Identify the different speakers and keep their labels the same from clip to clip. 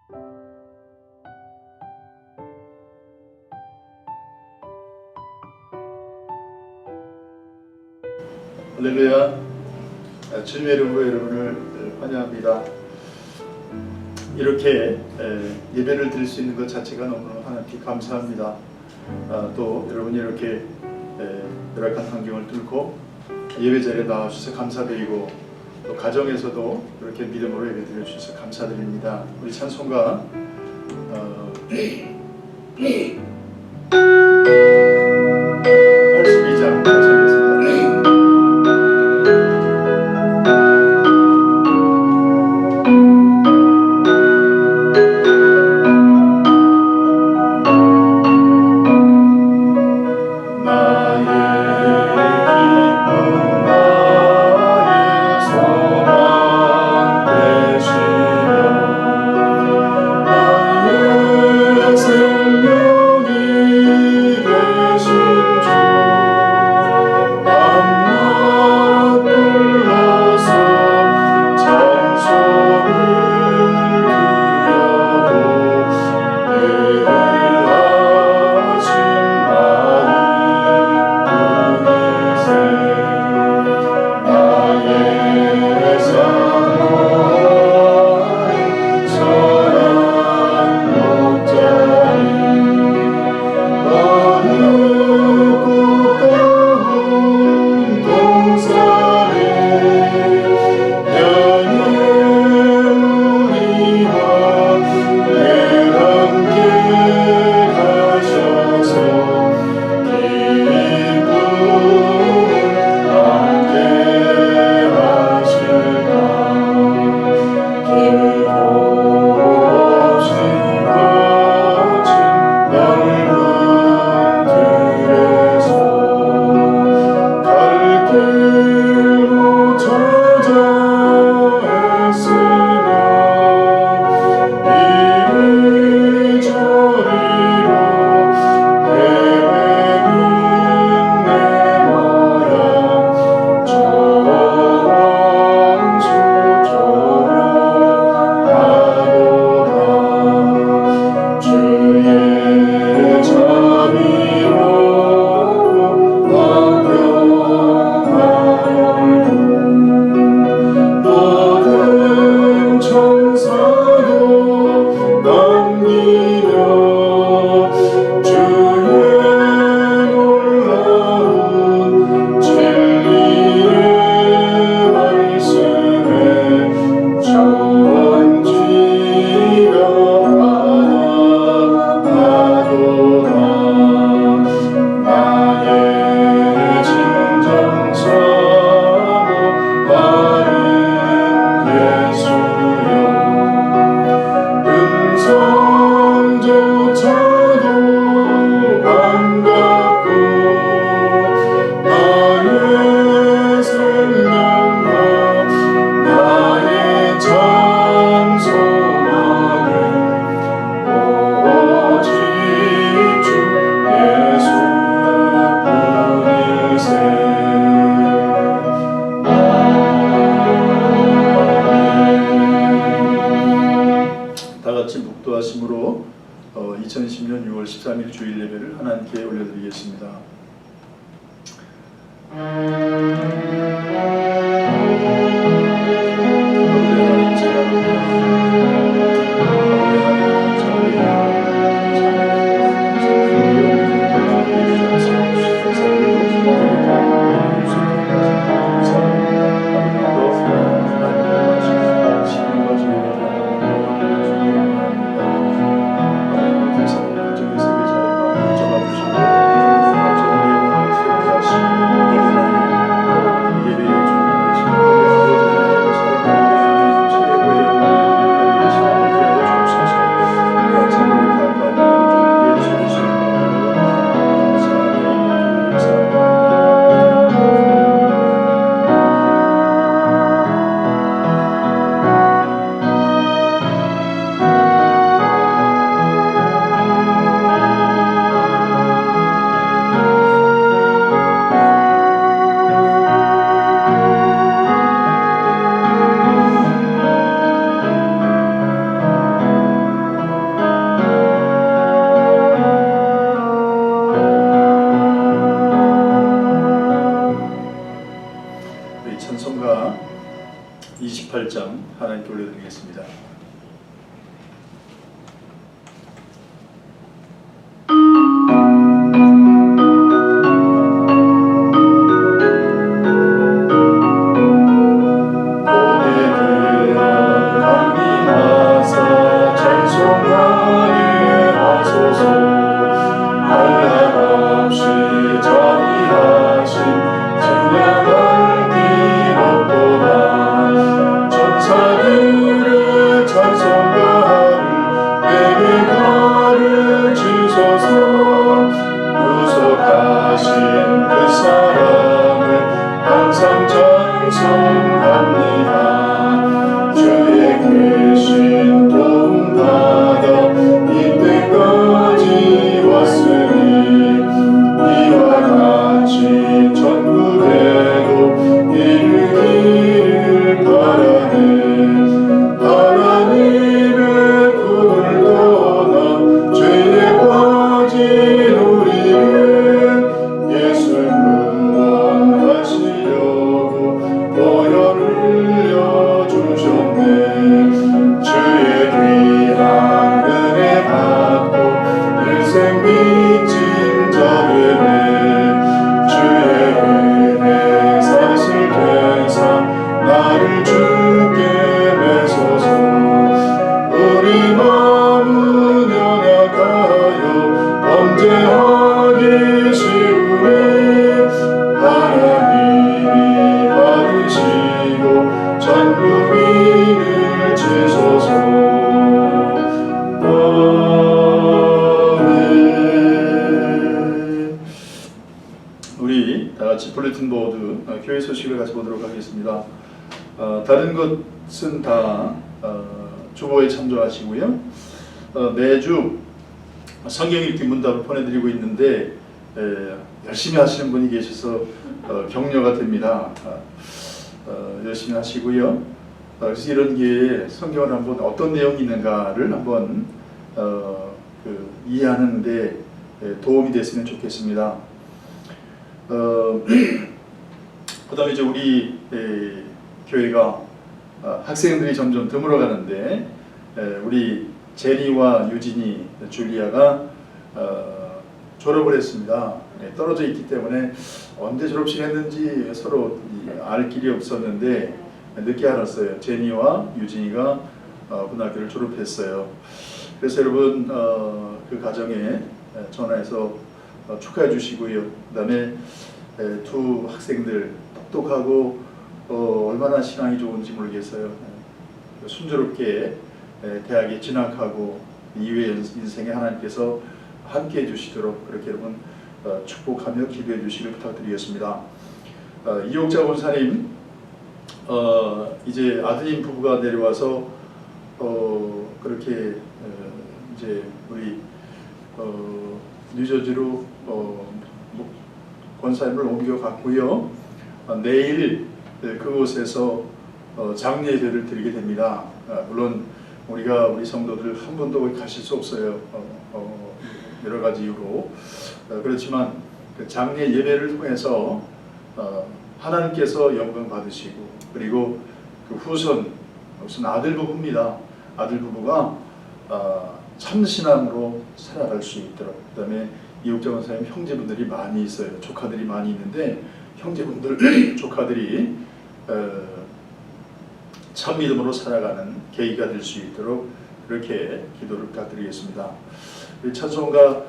Speaker 1: 할렐루야. 주님의 이름으로 여러분을 환영합니다. 이렇게 예배를 드릴 수 있는 것 자체가 너무너무 하나님께 감사합니다. 또 여러분이 이렇게 열악한 환경을 뚫고 예배 자리에 나와주셔서 감사드리고, 또 가정에서도 이렇게 믿음으로 예배 드려주셔서 감사드립니다. 우리 찬송가 82장 같이 하겠습니다. 다같이 묵도하심으로 2020년 6월 13일 주일 예배를 하나님께 올려드리겠습니다. 예배에 8장 하나님께 올려드리겠습니다. 우리 다 같이 블루튼 보드 교회 소식을 같이 보도록 하겠습니다. 다른 것은 다 주보에 참조하시고요. 매주 성경 읽기 문답을 보내드리고 있는데 열심히 하시는 분이 계셔서 격려가 됩니다. 열심히 하시고요. 그래서 이런 기회에 성경을 한번 어떤 내용이 있는가를 한번 이해하는 데 도움이 됐으면 좋겠습니다. 그 다음에 이제 우리 교회가 학생들이 점점 드물어가는데 우리 제니와 유진이, 줄리아가 졸업을 했습니다. 떨어져 있기 때문에 언제 졸업식 했는지 서로 알 길이 없었는데 늦게 알았어요. 제니와 유진이가 고등학교를 졸업했어요. 그래서 여러분 그 가정에 전화해서 축하해 주시고요. 그 다음에 두 학생들 똑똑하고 얼마나 신앙이 좋은지 모르겠어요. 순조롭게 대학에 진학하고 이후의 인생에 하나님께서 함께 해주시도록 그렇게 여러분 축복하며 기도해 주시길 부탁드리겠습니다. 이옥자 권사님 이제 아드님 부부가 내려와서 그렇게 이제 우리 뉴저지로 권사님을 옮겨갔고요. 내일 그곳에서 장례 예배를 드리게 됩니다. 물론 우리 성도들 한 분도 가실 수 없어요. 여러 가지 이유로. 그렇지만 그 장례 예배를 통해서 하나님께서 영광 받으시고, 그리고 그 후손, 무슨 아들 부부입니다. 아들 부부가 참신앙으로 살아갈 수 있도록. 그 다음에 이옥자 권사님 형제분들이 많이 있어요. 조카들이 많이 있는데 형제분들, 조카들이 참 믿음으로 살아가는 계기가 될 수 있도록 그렇게 기도를 부탁드리겠습니다. 찬송가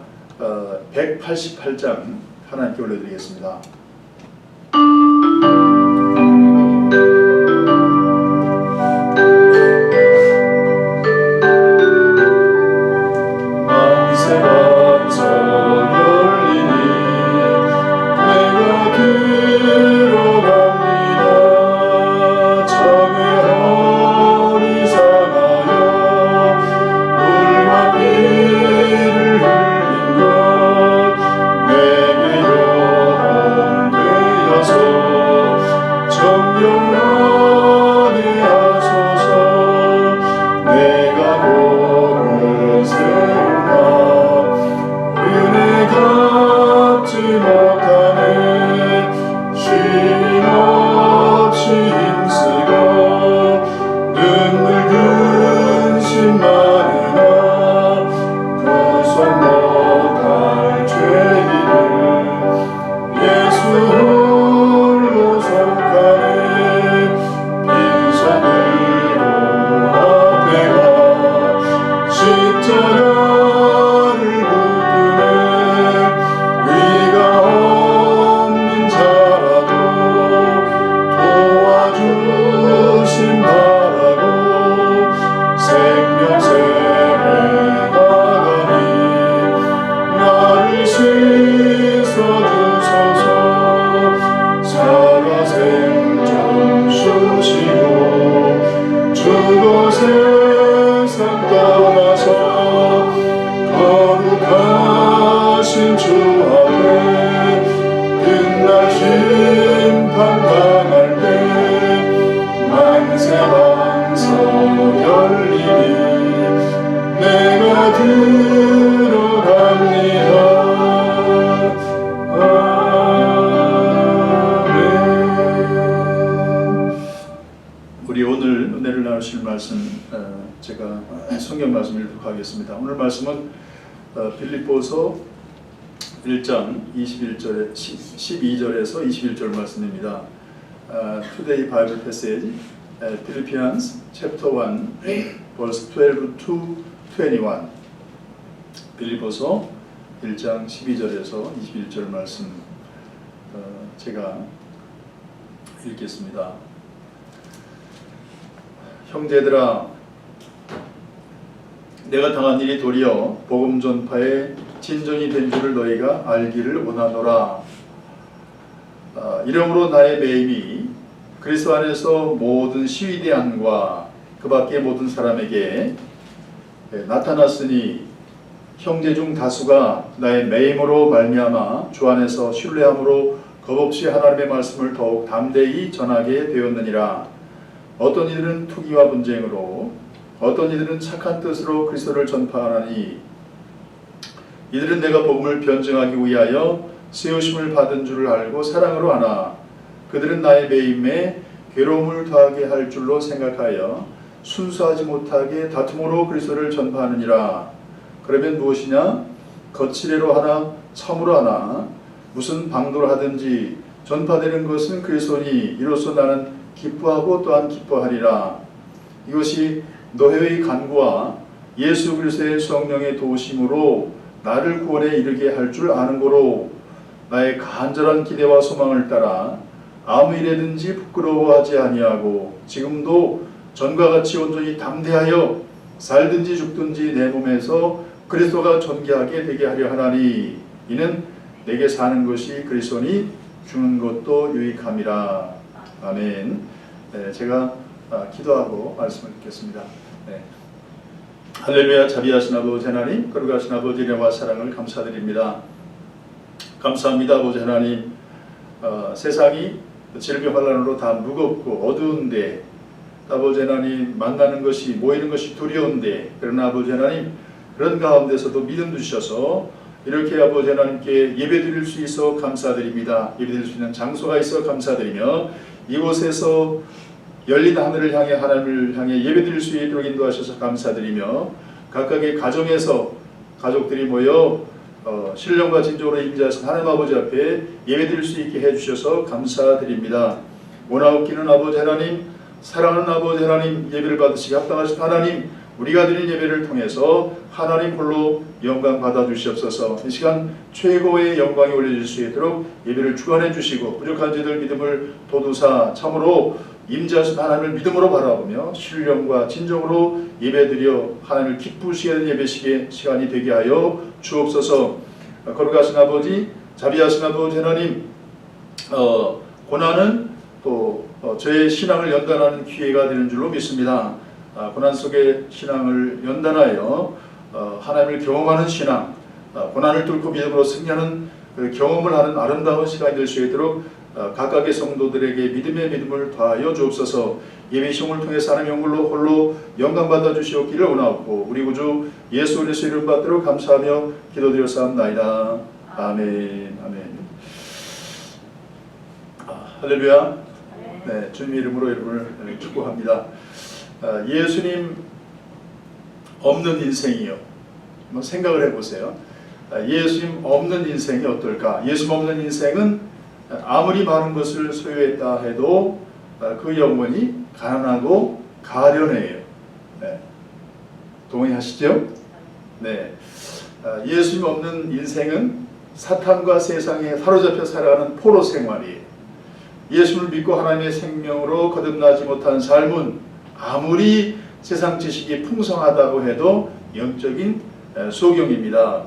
Speaker 1: 188장 하나님께 올려드리겠습니다.
Speaker 2: 내게
Speaker 1: 세상 떠나서 거룩하신 주 앞에 끝날 심판 당할 때 만세 방서 열리니 내가 들어갑니다. 우리 오늘 은혜를 나누실 말씀, 제가 성경 말씀을 읽도록하겠습니다. 오늘 말씀은 빌립보서 1장 12절에서 21절 말씀입니다. Today Bible passage, Philippians chapter 1, verse 12 to 21. 빌립보서 1장 12절에서 21절 말씀 제가 읽겠습니다. 형제들아, 내가 당한 일이 도리어 복음 전파의 진전이 된 줄을 너희가 알기를 원하노라. 이러므로 나의 매임이 그리스도 안에서 모든 시위대안과 그 밖의 모든 사람에게 나타났으니 형제 중 다수가 나의 매임으로 말미암아 주 안에서 신뢰함으로 겁없이 하나님의 말씀을 더욱 담대히 전하게 되었느니라. 어떤 이들은 투기와 분쟁으로, 어떤 이들은 착한 뜻으로 그리스도를 전파하나니 이들은 내가 복음을 변증하기 위하여 세우심을 받은 줄을 알고 사랑으로 하나 그들은 나의 매임에 괴로움을 더하게 할 줄로 생각하여 순수하지 못하게 다툼으로 그리스도를 전파하느니라. 그러면 무엇이냐? 거칠애로 하나 참으로 하나 무슨 방도를 하든지 전파되는 것은 그리스도니 이로써 나는 기뻐하고 또한 기뻐하리라. 이것이 너희의 간구와 예수 그리스도의 성령의 도우심으로 나를 구원에 이르게 할 줄 아는 고로 나의 간절한 기대와 소망을 따라 아무 일에든지 부끄러워하지 아니하고 지금도 전과 같이 온전히 담대하여 살든지 죽든지 내 몸에서 그리스도가 존귀하게 되게 하려 하나니 이는 내게 사는 것이 그리스도니 죽는 것도 유익함이라. 아멘. 제가 기도하고 말씀을 듣겠습니다. 할렐루야. 자비하신 아버지 하나님, 거룩하신 아버지 은혜와 사랑을 감사드립니다. 감사합니다. 아버지 하나님, 세상이 질병 환난으로 다 무겁고 어두운데 아버지 하나님 만나는 것이 모이는 것이 두려운데 그러나 아버지 하나님 그런 가운데서도 믿음 주셔서 이렇게 아버지 하나님께 예배드릴 수 있어 감사드립니다. 예배드릴 수 있는 장소가 있어 감사드리며 이곳에서 열린 하늘을 향해 하나님을 향해 예배드릴 수 있도록 인도하셔서 감사드리며 각각의 가정에서 가족들이 모여 신령과 진정으로 임재하신 하나님 아버지 앞에 예배드릴 수 있게 해주셔서 감사드립니다. 원하옵기는 아버지 하나님, 사랑하는 아버지 하나님, 예배를 받으시기 합당하신 하나님, 우리가 드린 예배를 통해서 하나님 홀로 영광 받아주시옵소서. 이 시간 최고의 영광이 올려질 수 있도록 예배를 주관해 주시고 부족한 저희들 믿음을 도두사 참으로 임재하신 하나님을 믿음으로 바라보며 신령과 진정으로 예배드려 하나님을 기쁘시게 하는 예배식의 시간이 되게 하여 주옵소서. 거룩하신 아버지, 자비하신 아버지 하나님, 고난은 또 저의 신앙을 연단하는 기회가 되는 줄로 믿습니다. 고난 속에 신앙을 연단하여 하나님을 경험하는 신앙, 고난을 뚫고 믿음으로 승리하는 그 경험을 하는 아름다운 시간이 될 수 있도록 각각의 성도들에게 믿음의 믿음을 더하여 주옵소서. 예배 시험을 통해서 하나님의 영광으로 홀로 영광 받아 주시옵기를 원하옵고 우리 구주 예수 그리스도 이름 받도록 감사하며 기도드렸사옵나이다. 아멘. 아멘. 할렐루야. 네, 주님의 이름으로 여러분을 축복합니다. 예수님 없는 인생이요. 한번 생각을 해보세요. 예수님 없는 인생이 어떨까? 예수님 없는 인생은 아무리 많은 것을 소유했다 해도 그 영혼이 가난하고 가련해요. 네. 동의하시죠? 네. 예수님 없는 인생은 사탄과 세상에 사로잡혀 살아가는 포로 생활이에요. 예수를 믿고 하나님의 생명으로 거듭나지 못한 삶은 아무리 세상 지식이 풍성하다고 해도 영적인 소경입니다.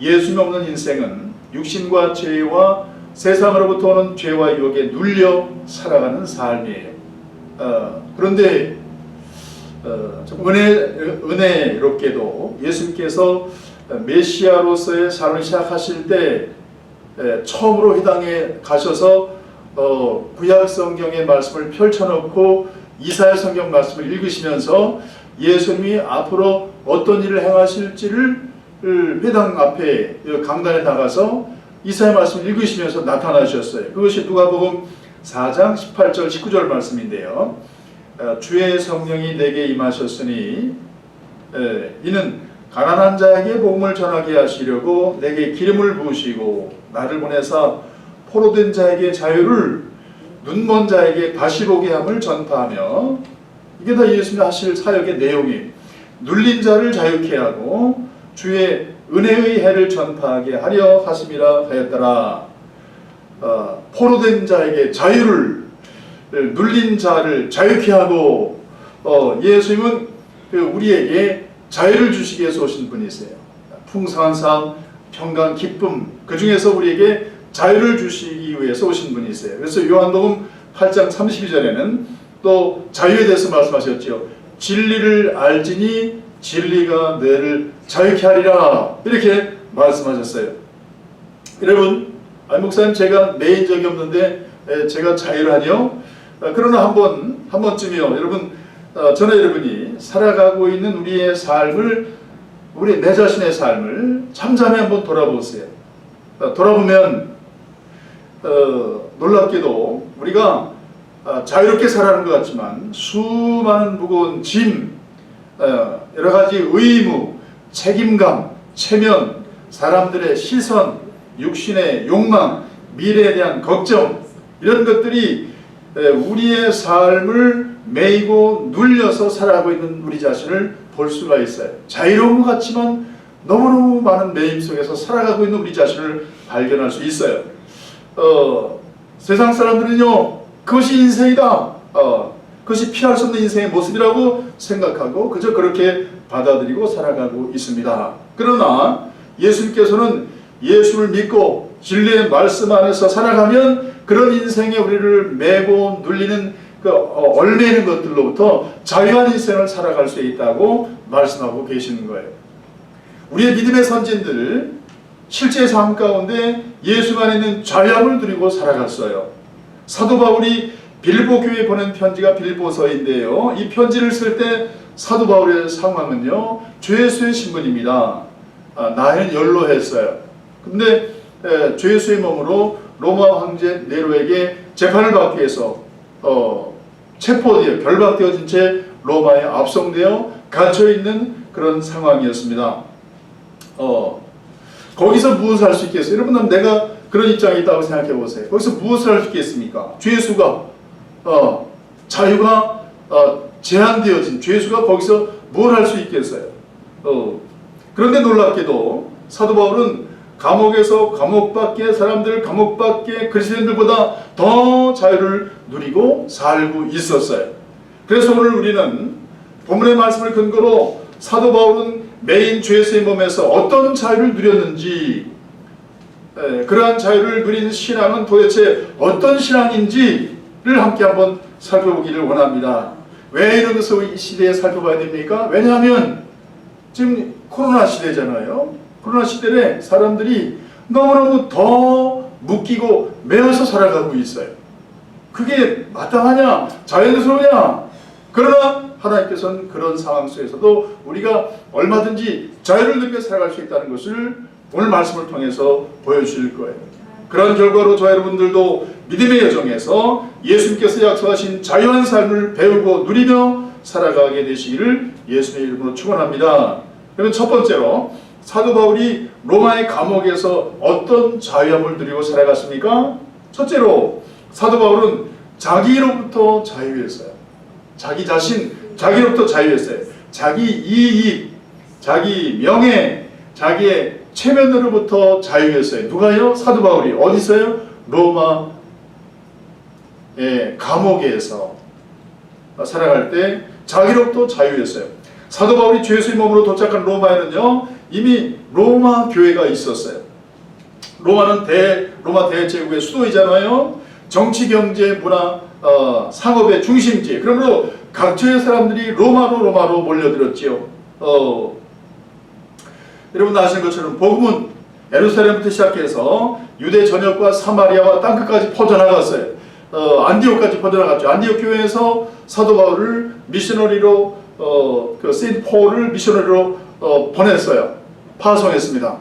Speaker 1: 예수님 없는 인생은 육신과 죄와 세상으로부터 오는 죄와 유혹에 눌려 살아가는 삶이에요. 그런데 좀 은혜롭게도 예수님께서 메시아로서의 삶을 시작하실 때 처음으로 이 땅에 가셔서 구약 성경의 말씀을 펼쳐놓고 이사야 성경 말씀을 읽으시면서 예수님이 앞으로 어떤 일을 행하실지를 회당 앞에 강단에 나가서 이사야 말씀을 읽으시면서 나타나셨어요. 그것이 누가복음 4장 18절 19절 말씀인데요. 주의 성령이 내게 임하셨으니 이는 가난한 자에게 복음을 전하게 하시려고 내게 기름을 부으시고 나를 보내사 포로된 자에게 자유를 눈먼 자에게 다시 보게 함을 전파하며, 이게 다 예수님이 하실 사역의 내용이 눌린 자를 자유케 하고 주의 은혜의 해를 전파하게 하려 하심이라 하였더라. 포로된 자에게 자유를, 눌린 자를 자유케 하고, 예수님은 우리에게 자유를 주시기 위해서 오신 분이세요. 풍성한 삶, 평강, 기쁨, 그 중에서 우리에게 자유를 주시기 위해서 오신 분이세요. 그래서 요한복음 8장 32절에는 또 자유에 대해서 말씀하셨죠. 진리를 알지니 진리가 너를 자유케 하리라, 이렇게 말씀하셨어요. 여러분, 목사님 제가 매인 적이 없는데 제가 자유를 하니요? 그러나 한 번쯤이요, 여러분, 저는 여러분이 살아가고 있는 우리의 삶을, 우리 내 자신의 삶을 잠잠히 한번 돌아보세요. 돌아보면 놀랍게도 우리가 자유롭게 살아가는 것 같지만 수많은 무거운 짐, 여러 가지 의무, 책임감, 체면, 사람들의 시선, 육신의 욕망, 미래에 대한 걱정, 이런 것들이 우리의 삶을 매이고 눌려서 살아가고 있는 우리 자신을 볼 수가 있어요. 자유로운 것 같지만 너무너무 많은 매임 속에서 살아가고 있는 우리 자신을 발견할 수 있어요. 세상 사람들은요, 그것이 인생이다, 그것이 피할 수 없는 인생의 모습이라고 생각하고 그저 그렇게 받아들이고 살아가고 있습니다. 그러나 예수님께서는 예수를 믿고 진리의 말씀 안에서 살아가면 그런 인생에 우리를 매고 눌리는 얽매이는 것들로부터 자유한 인생을 살아갈 수 있다고 말씀하고 계시는 거예요. 우리의 믿음의 선진들 실제 삶 가운데 예수 안에 있는 자유함을 누리고 살아갔어요. 사도 바울이 빌보 교회에 보낸 편지가 빌보서인데요, 이 편지를 쓸 때 사도 바울의 상황은요, 주 예수의 신분입니다. 나이는 연로했어요. 근데 주 예수의 몸으로 로마 황제 네로에게 재판을 받기 위해서 체포되어 결박되어진 채 로마에 압송되어 갇혀있는 그런 상황이었습니다. 거기서 무엇을 할 수 있겠어요? 여러분, 내가 그런 입장에 있다고 생각해 보세요. 거기서 무엇을 할 수 있겠습니까? 주 예수가 자유가 제한되어진 주 예수가 거기서 뭘 할 수 있겠어요? 그런데 놀랍게도 사도 바울은 감옥에서 감옥 밖의 사람들, 감옥 밖의 그리스도인들보다 더 자유를 누리고 살고 있었어요. 그래서 오늘 우리는 본문의 말씀을 근거로 사도 바울은 매인 주 예수의 몸에서 어떤 자유를 누렸는지, 그러한 자유를 누린 신앙은 도대체 어떤 신앙인지를 함께 한번 살펴보기를 원합니다. 왜 이런 것을 이 시대에 살펴봐야 됩니까? 왜냐하면 지금 코로나 시대잖아요. 코로나 시대에 사람들이 너무너무 더 묶이고 매여서 살아가고 있어요. 그게 마땅하냐? 자연스러우냐? 그러나 하나님께서는 그런 상황 속에서도 우리가 얼마든지 자유를 누리며 살아갈 수 있다는 것을 오늘 말씀을 통해서 보여주실 거예요. 그런 결과로 저 여러분들도 믿음의 여정에서 예수님께서 약속하신 자유한 삶을 배우고 누리며 살아가게 되시기를 예수님의 이름으로 축원합니다. 그러면 첫 번째로 사도 바울이 로마의 감옥에서 어떤 자유함을 누리고 살아갔습니까? 첫째로 사도 바울은 자기로부터 자유했어요. 자기 자신, 자기로부터 자유했어요. 자기 이익, 자기 명예, 자기의 체면으로부터 자유했어요. 누가요? 사도 바울이. 어디서요? 로마 감옥에서 살아갈 때 자기로부터 자유했어요. 사도 바울이 주 예수의 몸으로 도착한 로마에는요, 이미 로마 교회가 있었어요. 로마는 로마 대제국의 수도이잖아요. 정치, 경제, 문화, 상업의 중심지. 그러므로 각처의 사람들이 로마로 몰려들었지요. 여러분 아시는 것처럼 복음은 예루살렘부터 시작해서 유대 전역과 사마리아와 땅끝까지 퍼져나갔어요. 안디옥까지 퍼져나갔죠. 안디옥 교회에서 사도 바울을 미셔너리로 그 세인트 폴을 미셔너리로 보냈어요. 파송했습니다.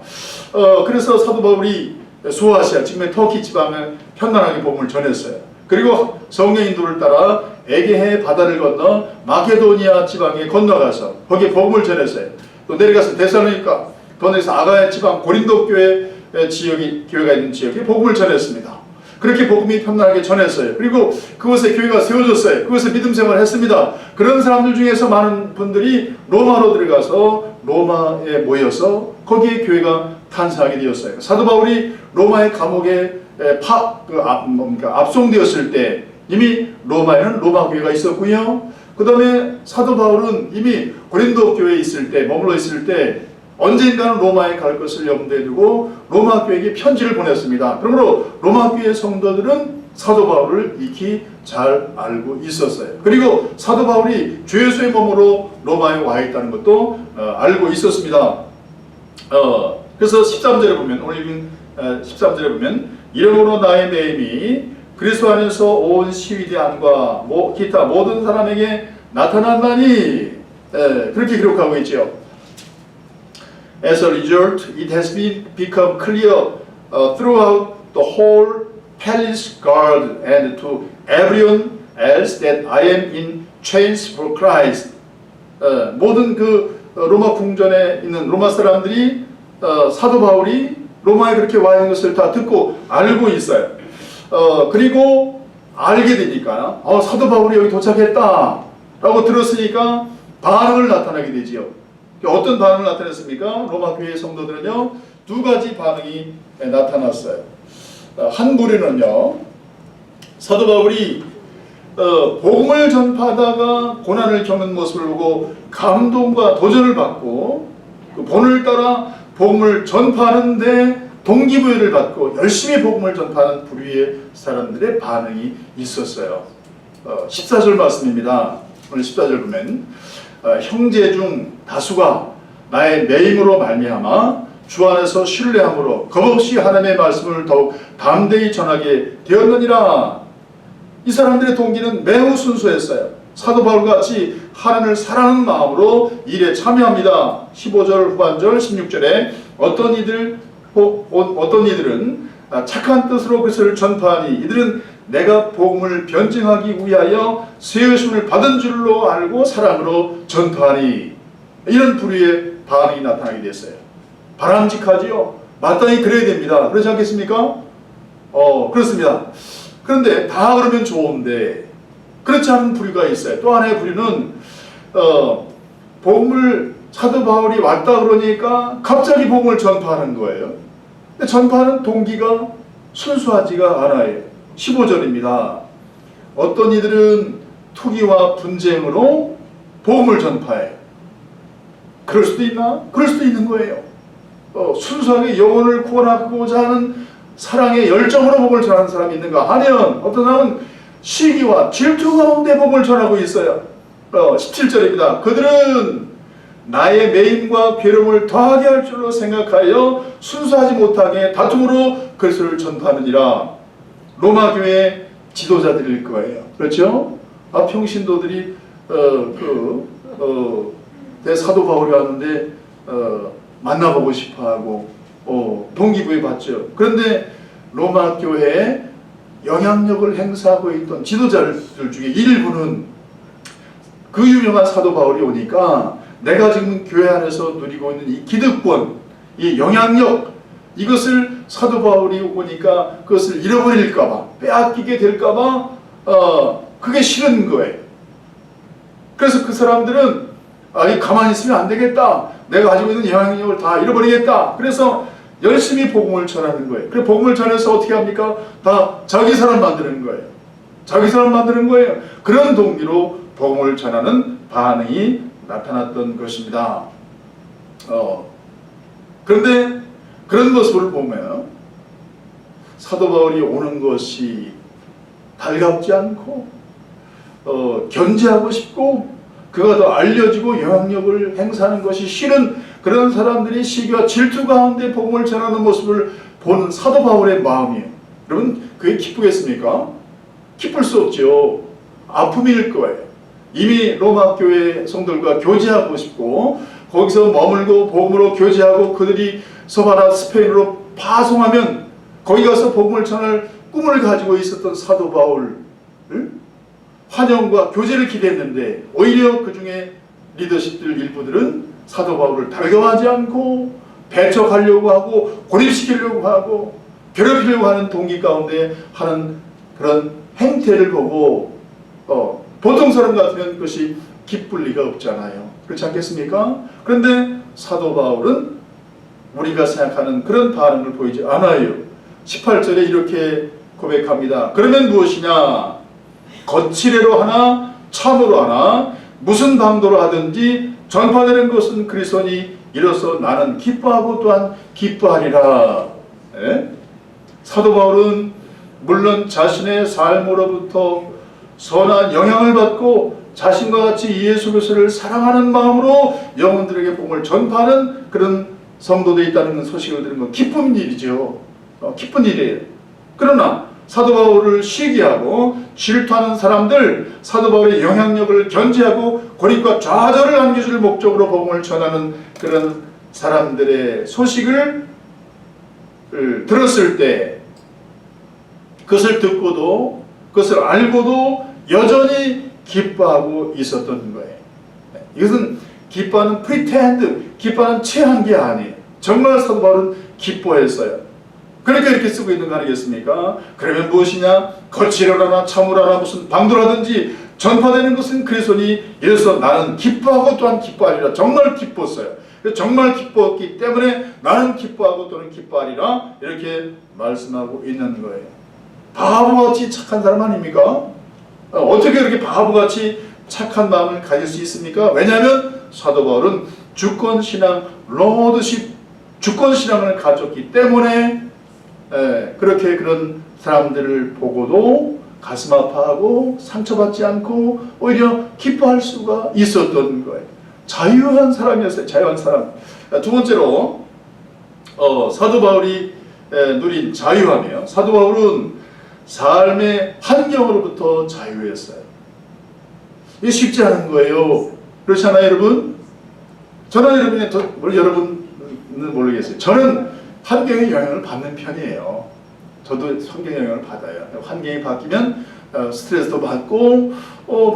Speaker 1: 그래서 사도 바울이 소아시아, 지금의 터키 지방에 편안하게 복음을 전했어요. 그리고 성령 인도를 따라 에게해 바다를 건너 마케도니아 지방에 건너가서 거기에 복음을 전했어요. 또 내려가서 데살로니가, 더 내려서 아가야 지방 고린도 교회 교회가 있는 지역에 복음을 전했습니다. 그렇게 복음이 편안하게 전했어요. 그리고 그곳에 교회가 세워졌어요. 그곳에 믿음 생활을 했습니다. 그런 사람들 중에서 많은 분들이 로마로 들어가서 로마에 모여서 거기에 교회가 탄생하게 되었어요. 사도 바울이 로마의 감옥에 압송되었을 때 이미 로마에는 로마 교회가 있었고요. 그 다음에 사도 바울은 이미 고린도 교회에 있을 때, 머물러 있을 때 언젠가는 로마에 갈 것을 염두에 두고 로마 교회에게 편지를 보냈습니다. 그러므로 로마 교회 성도들은 사도 바울을 익히 잘 알고 있었어요. 그리고 사도 바울이 주 예수의 몸으로 로마에 와 있다는 것도 알고 있었습니다. 그래서 13절에 보면, 오늘 13절에 보면, 이러므로 나의 매임이 그리스도 안에서 온 시위대 안과 기타 모든 사람에게 나타난다니, 그렇게 기록하고 있죠. As a result, it has become clear throughout the whole palace guard and to everyone else that I am in chains for Christ. 모든 그 로마 궁전에 있는 로마 사람들이 사도 바울이 로마에 그렇게 와 있는 것을 다 듣고 알고 있어요. 그리고 알게 되니까 사도 바울이 여기 도착했다 라고 들었으니까 반응을 나타나게 되지요. 어떤 반응을 나타냈습니까? 로마 교회 성도들은요, 두 가지 반응이 나타났어요. 한 부류는요, 사도 바울이 복음을 전파하다가 고난을 겪는 모습을 보고 감동과 도전을 받고 그 본을 따라 복음을 전파하는데 동기부여를 받고 열심히 복음을 전파하는 부류의 사람들의 반응이 있었어요. 14절 말씀입니다. 오늘 14절 보면 형제 중 다수가 나의 매임으로 말미암아 주 안에서 신뢰함으로 겁없이 하나님의 말씀을 더욱 담대히 전하게 되었느니라. 이 사람들의 동기는 매우 순수했어요. 사도 바울과 같이 하나님을 사랑하는 마음으로 일에 참여합니다. 15절 후반절 16절에 어떤 이들은 착한 뜻으로 그것을 전파하니 이들은 내가 복음을 변증하기 위하여 세우심을 받은 줄로 알고 사랑으로 전파하니, 이런 부류의 반응이 나타나게 됐어요. 바람직하지요. 마땅히 그래야 됩니다. 그렇지 않겠습니까? 그렇습니다. 그런데 다 그러면 좋은데 그렇지 않은 부류가 있어요. 또 하나의 부류는 복음을 사도 바울이 왔다 그러니까 갑자기 복음을 전파하는 거예요. 근데 전파하는 동기가 순수하지가 않아요. 15절입니다. 어떤 이들은 투기와 분쟁으로 복음을 전파해요. 그럴 수도 있나? 그럴 수도 있는 거예요. 순수하게 영혼을 구원하고자 하는 사랑의 열정으로 복음을 전하는 사람이 있는가 하면, 어떤 사람은 시기와 질투 가운데 복음을 전하고 있어요. 17절입니다. 그들은 나의 매임과 괴로움을 더하게 할 줄로 생각하여 순수하지 못하게 다툼으로 그리스도를 전파하느니라. 로마 교회 지도자들일 거예요. 그렇죠? 평신도들이 사도 바울이 왔는데 만나보고 싶어하고 동기부여 받죠. 그런데 로마 교회에 영향력을 행사하고 있던 지도자들 중에 일부는 그 유명한 사도 바울이 오니까 내가 지금 교회 안에서 누리고 있는 이 기득권, 이 영향력, 이것을 사도 바울이 오니까 그것을 잃어버릴까봐, 빼앗기게 될까봐 그게 싫은 거예요. 그래서 그 사람들은 가만히 있으면 안 되겠다. 내가 가지고 있는 영향력을 다 잃어버리겠다. 그래서 열심히 복음을 전하는 거예요. 그래서 복음을 전해서 어떻게 합니까? 다 자기 사람 만드는 거예요. 자기 사람 만드는 거예요. 그런 동기로 복음을 전하는 반응이 나타났던 것입니다. 그런데 그런 모습을 보면 사도 바울이 오는 것이 달갑지 않고 견제하고 싶고 그가 더 알려지고 영향력을 행사하는 것이 싫은 그런 사람들이 시기와 질투 가운데 복음을 전하는 모습을 보는 사도 바울의 마음이에요. 여러분 그게 기쁘겠습니까? 기쁠 수 없죠. 아픔일 거예요. 이미 로마 교회 성도들과 교제하고 싶고 거기서 머물고 복음으로 교제하고 그들이 서바나 스페인으로 파송하면 거기 가서 복음을 전할 꿈을 가지고 있었던 사도 바울을 환영과 교제를 기대했는데 오히려 그 중에 리더십들 일부들은 사도 바울을 달가워하지 않고 배척하려고 하고 고립시키려고 하고 괴롭히려고 하는 동기 가운데 하는 그런 행태를 보고 보통 사람 같으면 그것이 기쁠 리가 없잖아요. 그렇지 않겠습니까? 그런데 사도 바울은 우리가 생각하는 그런 반응을 보이지 않아요. 18절에 이렇게 고백합니다. 그러면 무엇이냐? 거칠애로 하나 참으로 하나 무슨 방도로 하든지 전파되는 것은 그리스도니 이로써 나는 기뻐하고 또한 기뻐하리라. 네? 사도 바울은 물론 자신의 삶으로부터 선한 영향을 받고 자신과 같이 예수 그리스도를 사랑하는 마음으로 영혼들에게 복음을 전파하는 그런 성도들이 있다는 소식을 들은 건 기쁜 일이죠. 기쁜 일이에요. 그러나 사도 바울을 시기하고 질투하는 사람들, 사도 바울의 영향력을 견제하고 고립과 좌절을 안겨줄 목적으로 복음을 전하는 그런 사람들의 소식을 들었을 때 그것을 듣고도 그것을 알고도 여전히 기뻐하고 있었던 거예요. 이것은 기뻐하는 프리텐드, 기뻐하는 체한 게 아니에요. 정말 사도 바울은 기뻐했어요. 그러니까 이렇게 쓰고 있는 거 아니겠습니까? 그러면 무엇이냐? 거칠어라나 참으라나 무슨 방도라든지 전파되는 것은 그리스도니 이래서 나는 기뻐하고 또한 기뻐하리라. 정말 기뻤어요. 정말 기뻤기 때문에 나는 기뻐하고 또는 기뻐하리라 이렇게 말씀하고 있는 거예요. 바보같이 착한 사람 아닙니까? 어떻게 그렇게 바보같이 착한 마음을 가질 수 있습니까? 왜냐하면 사도 바울은 주권신앙, 로드십 주권신앙을 가졌기 때문에 그렇게 그런 사람들을 보고도 가슴 아파하고 상처받지 않고 오히려 기뻐할 수가 있었던 거예요. 자유한 사람이었어요. 자유한 사람. 두 번째로 사도 바울이 누린 자유함이에요. 사도 바울은 삶의 환경으로부터 자유했어요. 이게 쉽지 않은 거예요. 그렇지 않아요, 여러분? 저는 여러분은 모르겠어요. 저는 환경의 영향을 받는 편이에요. 저도 환경의 영향을 받아요. 환경이 바뀌면 스트레스도 받고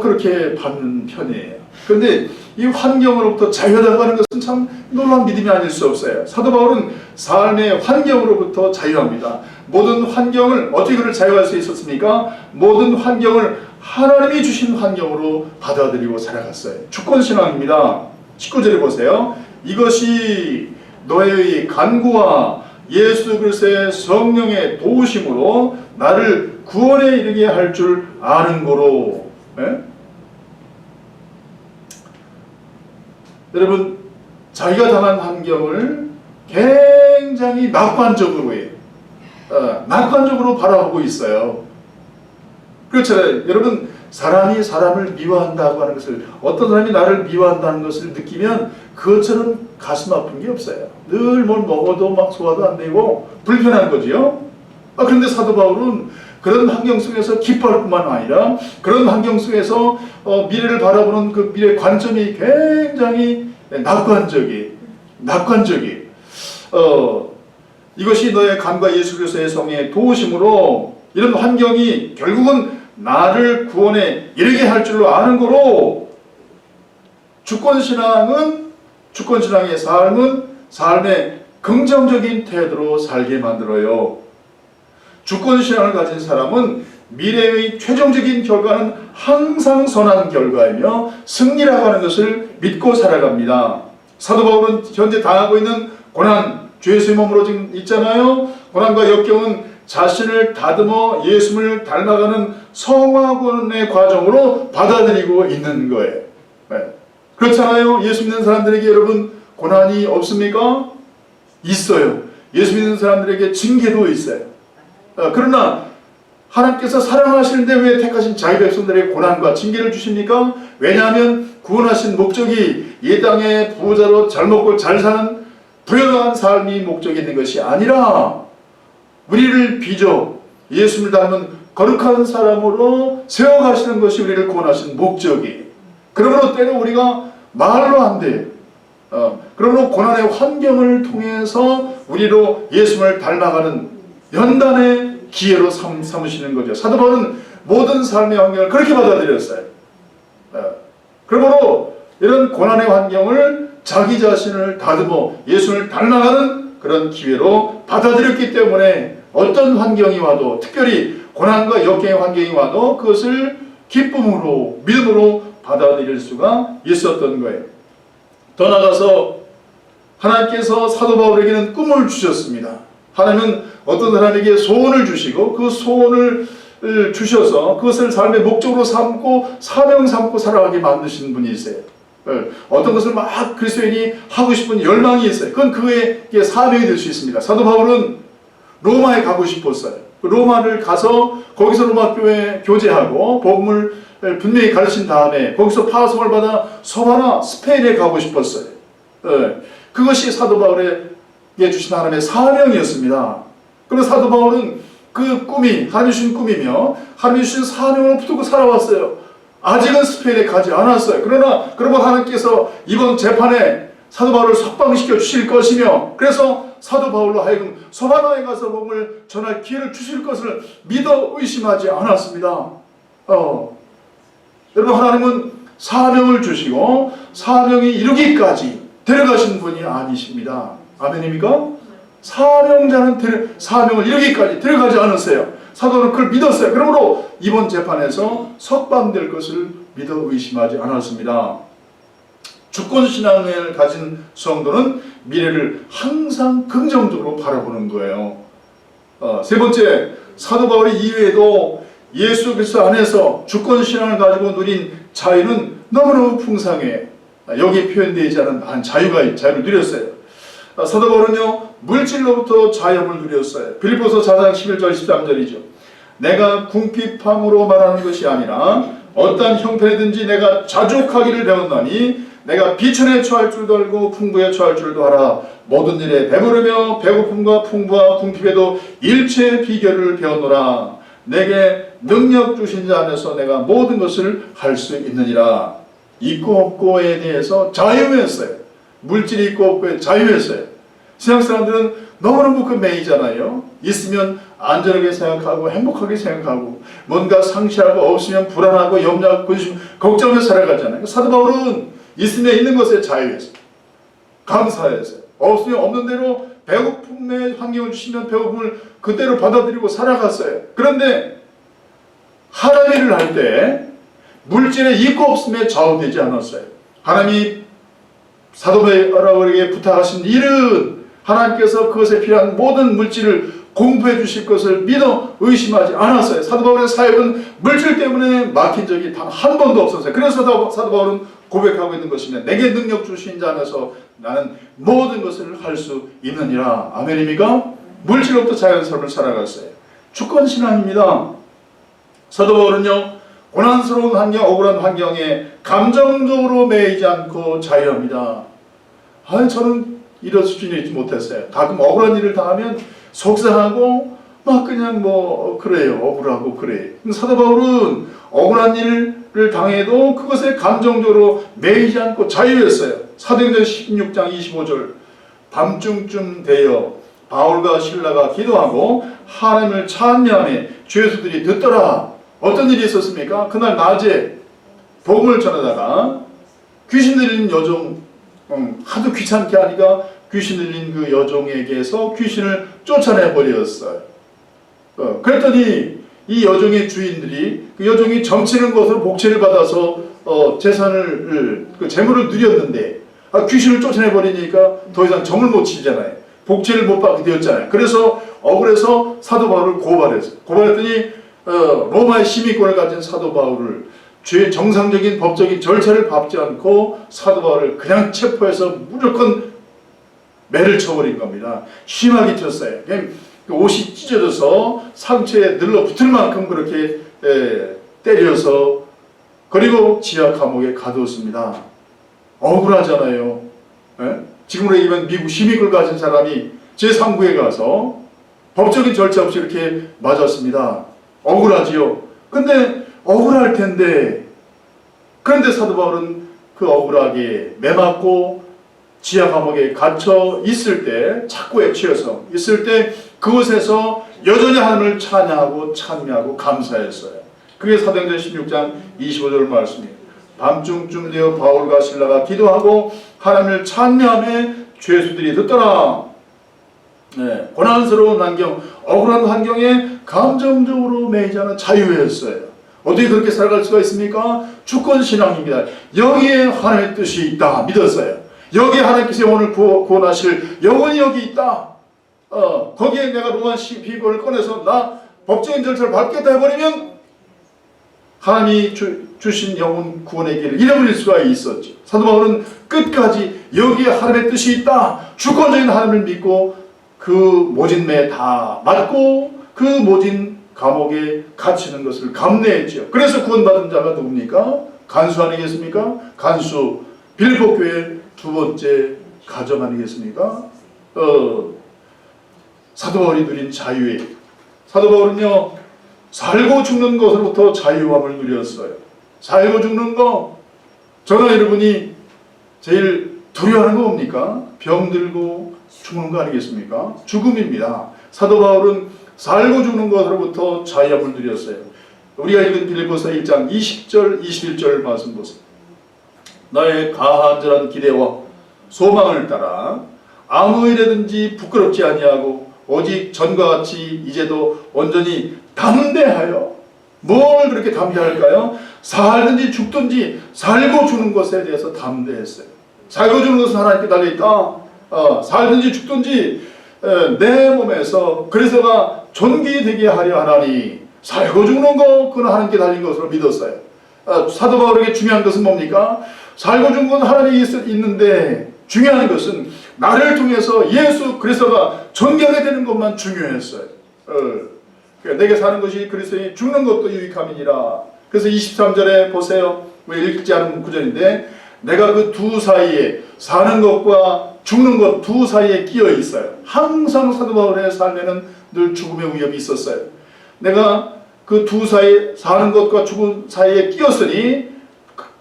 Speaker 1: 그렇게 받는 편이에요. 그런데 이 환경으로부터 자유하다고 하는 것은 참 놀라운 믿음이 아닐 수 없어요. 사도 바울은 삶의 환경으로부터 자유합니다. 모든 환경을 어떻게 그를 자유할 수 있었습니까? 모든 환경을 하나님이 주신 환경으로 받아들이고 살아갔어요. 주권신앙입니다. 19절에 보세요. 이것이 너의 간구와 예수 그리스도의 성령의 도우심으로 나를 구원에 이르게 할 줄 아는 거로. 여러분 자기가 당한 환경을 굉장히 낙관적으로 해요. 낙관적으로 바라보고 있어요. 그렇잖아요. 여러분 사람이 사람을 미워한다고 하는 것을 어떤 사람이 나를 미워한다는 것을 느끼면 그것처럼 가슴 아픈 게 없어요. 늘 뭘 먹어도 막 소화도 안 되고 불편한 거지요. 그런데 사도 바울은 그런 환경 속에서 기뻐할 뿐만 아니라 그런 환경 속에서 미래를 바라보는 그 미래 관점이 굉장히 낙관적이. 이것이 너의 간과 예수 그리스도의 성령의 도우심으로 이런 환경이 결국은 나를 구원에 이르게 할 줄로 아는 거로 주권신앙의 삶은 삶의 긍정적인 태도로 살게 만들어요. 주권신앙을 가진 사람은 미래의 최종적인 결과는 항상 선한 결과이며 승리라고 하는 것을 믿고 살아갑니다. 사도 바울은 현재 당하고 있는 고난, 주 예수의 몸으로 지금 있잖아요. 고난과 역경은 자신을 다듬어 예수를 닮아가는 성화군의 과정으로 받아들이고 있는 거예요. 그렇잖아요. 예수 믿는 사람들에게 여러분 고난이 없습니까? 있어요. 예수 믿는 사람들에게 징계도 있어요. 그러나 하나님께서 사랑하시는데 왜 택하신 자기 백성들에게 고난과 징계를 주십니까? 왜냐하면 구원하신 목적이 이 땅에 부자로 잘 먹고 잘 사는 부유한 삶이 목적이 있는 것이 아니라 우리를 빚어 예수를 닮은 거룩한 사람으로 세워가시는 것이 우리를 구원하신 목적이. 그러므로 때로 우리가 말로 안 돼. 그러므로 고난의 환경을 통해서 우리로 예수를 닮아가는 연단의 기회로 삼으시는 거죠. 사도 바울은 모든 삶의 환경을 그렇게 받아들였어요. 그러므로 이런 고난의 환경을 자기 자신을 다듬어 예수를 닮아가는 그런 기회로 받아들였기 때문에 어떤 환경이 와도, 특별히 고난과 역경의 환경이 와도 그것을 기쁨으로, 믿음으로 받아들일 수가 있었던 거예요. 더 나아가서 하나님께서 사도 바울에게는 꿈을 주셨습니다. 하나님은 어떤 사람에게 소원을 주시고 그 소원을 주셔서 그것을 삶의 목적으로 삼고 사명 삼고 살아가게 만드시는 분이세요. 어떤 것을 막 그리스도인이 하고 싶은 열망이 있어요. 그건 그에게 사명이 될 수 있습니다. 사도 바울은 로마에 가고 싶었어요. 로마를 가서 거기서 로마 교회 교제하고 복음을 분명히 가르친 다음에 거기서 파송을 받아 서바나 스페인에 가고 싶었어요. 그것이 사도 바울에게 주신 하나님의 사명이었습니다. 그래서 사도 바울은 그 꿈이 하나님이 주신 꿈이며 하나님이 주신 사명을 붙들고 살아왔어요. 아직은 스페인에 가지 않았어요. 그러면 하나님께서 이번 재판에 사도 바울을 석방시켜 주실 것이며, 그래서 사도 바울로 하여금 서바나에 가서 복음을 전할 기회를 주실 것을 믿어 의심하지 않았습니다. 여러분, 하나님은 사명을 주시고 사명이 이루기까지 데려가신 분이 아니십니다. 아멘입니까? 사명자는 사명을 이루기까지 데려가지 않았어요. 사도는 그걸 믿었어요. 그러므로 이번 재판에서 석방될 것을 믿어 의심하지 않았습니다. 주권신앙을 가진 성도는 미래를 항상 긍정적으로 바라보는 거예요. 세 번째, 사도 바울 이외에도 예수 그리스도 안에서 주권신앙을 가지고 누린 자유는 너무너무 풍성해. 여기에 표현되지 않은 자유를 누렸어요. 사도 바울은요, 물질로부터 자유를 누렸어요. 빌립보서 4장 11절 13절이죠. 내가 궁핍함으로 말하는 것이 아니라 어떠한 형편이든지 내가 자족하기를 배웠나니 내가 비천에 처할 줄도 알고 풍부에 처할 줄도 알아. 모든 일에 배부르며 배고픔과 풍부와 궁핍에도 일체의 비결을 배웠노라. 내게 능력 주신 자 안에서 내가 모든 것을 할 수 있느니라. 있고 없고에 대해서 자유했어요. 물질이 있고 없고에 자유했어요. 세상 사람들은 너무너무 그 매이잖아요. 있으면 안전하게 생각하고 행복하게 생각하고, 뭔가 상실하고 없으면 불안하고 염려하고 근심 걱정하며 살아가잖아요. 사도 바울은 있으면 있는 것에 자유했어요. 감사했어요. 없으면 없는 대로 배고픔의 환경을 주시면 배고픔을 그대로 받아들이고 살아갔어요. 그런데 하나님 일을 할 때 물질에 있고 없음에 좌우되지 않았어요. 하나님이 사도 바울에게 부탁하신 일은 하나님께서 그것에 필요한 모든 물질을 공부해 주실 것을 믿어 의심하지 않았어요. 사도 바울의 사역은 물질 때문에 막힌 적이 단 한 번도 없었어요. 그래서 사도 바울은 고백하고 있는 것이면 내게 능력 주신 자 안에서 나는 모든 것을 할 수 있느니라. 아멘입니까? 물질로부터 자유한 삶을 살아갔어요. 주권신앙입니다. 사도 바울은요, 고난스러운 환경, 억울한 환경에 감정적으로 매이지 않고 자유합니다. 저는 이런 수준이 있지 못했어요. 가끔 억울한 일을 당하면 속상하고 막 그냥 그래요. 억울하고 그래. 사도 바울은 억울한 일을 당해도 그것에 감정적으로 매이지 않고 자유했어요. 사도행전 16장 25절 밤중쯤 되어 바울과 실라가 기도하고 하나님을 찬미하며 죄수들이 듣더라. 어떤 일이 있었습니까? 그날 낮에 복음을 전하다가 귀신 들린 여종, 하도 귀찮게 하니까 귀신 들린 그 여종에게서 귀신을 쫓아내버렸어요. 그랬더니 이 여종의 주인들이 그 여종이 점치는 것으로 복채를 받아서 재산을, 재물을 누렸는데 귀신을 쫓아내버리니까 더 이상 점을 못 치잖아요. 복채를 못 받게 되었잖아요. 그래서 억울해서 사도 바울을 고발했어요. 고발했더니 로마의 시민권을 가진 사도 바울을 죄 정상적인 법적인 절차를 밟지 않고 사도 바울을 그냥 체포해서 무조건 매를 쳐버린 겁니다. 심하게 쳤어요. 옷이 찢어져서 상처에 늘러붙을 만큼 그렇게 때려서 그리고 지하 감옥에 가두었습니다. 억울하잖아요. 지금으로 얘기하면 미국 시민을 가진 사람이 제3구에 가서 법적인 절차 없이 이렇게 맞았습니다. 억울하지요. 근데 억울할 텐데, 그런데 사도 바울은 그 억울하게 매맞고 지하 감옥에 갇혀 있을 때, 착고에 치여서 있을 때 그곳에서 여전히 하나님을 찬양하고 찬미하고 감사했어요. 그게 사도행전 16장 25절 말씀이에요. 밤중쯤 되어 바울과 실라가 기도하고 하나님을 찬미하며 죄수들이 듣더라. 고난스러운 환경, 억울한 환경에 감정적으로 매이지 않은 자유였어요. 어떻게 그렇게 살아갈 수가 있습니까? 주권신앙입니다. 여기에 하나님의 뜻이 있다 믿었어요. 여기에 하나님께서 영혼을 구원하실 영혼이 여기 있다. 거기에 내가 로만 12권을 꺼내서 나 법적인 절차를 밟겠다 해버리면 하나님이 주신 영혼 구원의 길을 잃어버릴 수가 있었죠. 사도 바울은 끝까지 여기에 하나님의 뜻이 있다. 주권적인 하나님을 믿고 그 모진매에 다 맞고 그 모진 감옥에 갇히는 것을 감내했죠. 그래서 구원받은 자가 누굽니까? 간수 아니겠습니까? 간수, 빌립보 교회 두 번째 가정 아니겠습니까? 사도 바울이 누린 자유에, 사도 바울은요 살고 죽는 것으로부터 자유함을 누렸어요. 살고 죽는 거, 저나 여러분이 제일 두려워하는 거 뭡니까? 병들고 죽는 거 아니겠습니까? 죽음입니다. 사도 바울은 살고 죽는 것으로부터 자유함을 누렸어요. 우리가 읽은 빌립보서 1장 20절 21절 말씀 보세요. 나의 가한절한 기대와 소망을 따라 아무 일에든지 부끄럽지 아니하고 오직 전과 같이 이제도 온전히 담대하여, 뭘 그렇게 담대할까요? 살든지 죽든지 살고 죽는 것에 대해서 담대했어요. 살고 죽는 것은 하나님께 달려있다. 살든지 죽든지 내 몸에서 그리스도가 존귀되게 하려 하나니, 살고 죽는 거 그건 하나님께 달린 것으로 믿었어요. 사도 바울에게 중요한 것은 뭡니까? 살고 죽는 건 하나님이 있는데 중요한 것은 나를 통해서 예수 그리스도가 존귀하게 되는 것만 중요했어요. 내게 사는 것이 그리스도니 죽는 것도 유익함이니라. 그래서 23절에 보세요. 왜 읽지 않은 구절인데, 내가 그 두 사이에, 사는 것과 죽는 것 두 사이에 끼어 있어요. 항상 사도 바울의 삶에는 늘 죽음의 위협이 있었어요. 내가 그 두 사이에, 사는 것과 죽음 사이에 끼었으니,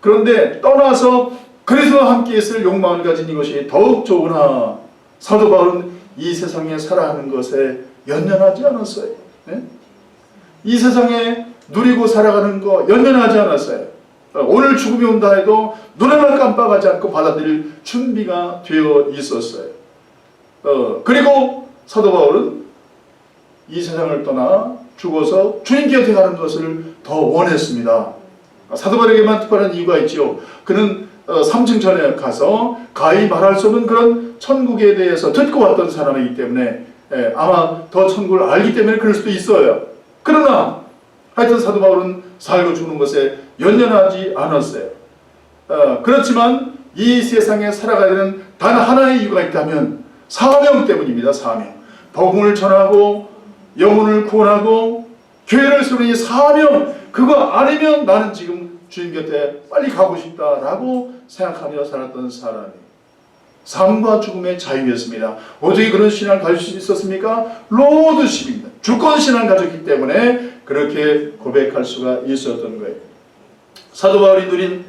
Speaker 1: 그런데 떠나서 그리스도와 함께 있을 욕망을 가진 이것이 더욱 좋으나, 사도 바울은 이 세상에 살아가는 것에 연연하지 않았어요. 네? 이 세상에 누리고 살아가는 거 연연하지 않았어요. 오늘 죽음이 온다 해도 눈을 깜빡하지 않고 받아들일 준비가 되어 있었어요. 그리고 사도 바울은 이 세상을 떠나 죽어서 주님 곁에 가는 것을 더 원했습니다. 사도 바울에게만 특별한 이유가 있죠. 그는 3층 전에 가서 가히 말할 수 없는 그런 천국에 대해서 듣고 왔던 사람이기 때문에 아마 더 천국을 알기 때문에 그럴 수도 있어요. 그러나 하여튼 사도 바울은 살고 죽는 것에 연연하지 않았어요. 그렇지만 이 세상에 살아가야 되는 단 하나의 이유가 있다면 사명 때문입니다. 사명. 복음을 전하고 영혼을 구원하고 교회를 세우는 이 사명, 그거 아니면 나는 지금 주님 곁에 빨리 가고 싶다라고 생각하며 살았던 사람이에요. 삶과 죽음의 자유였습니다. 어떻게 그런 신앙을 가질 수 있었습니까? 로드십입니다. 주권신앙을 가졌기 때문에 그렇게 고백할 수가 있었던 거예요. 사도 바울이 누린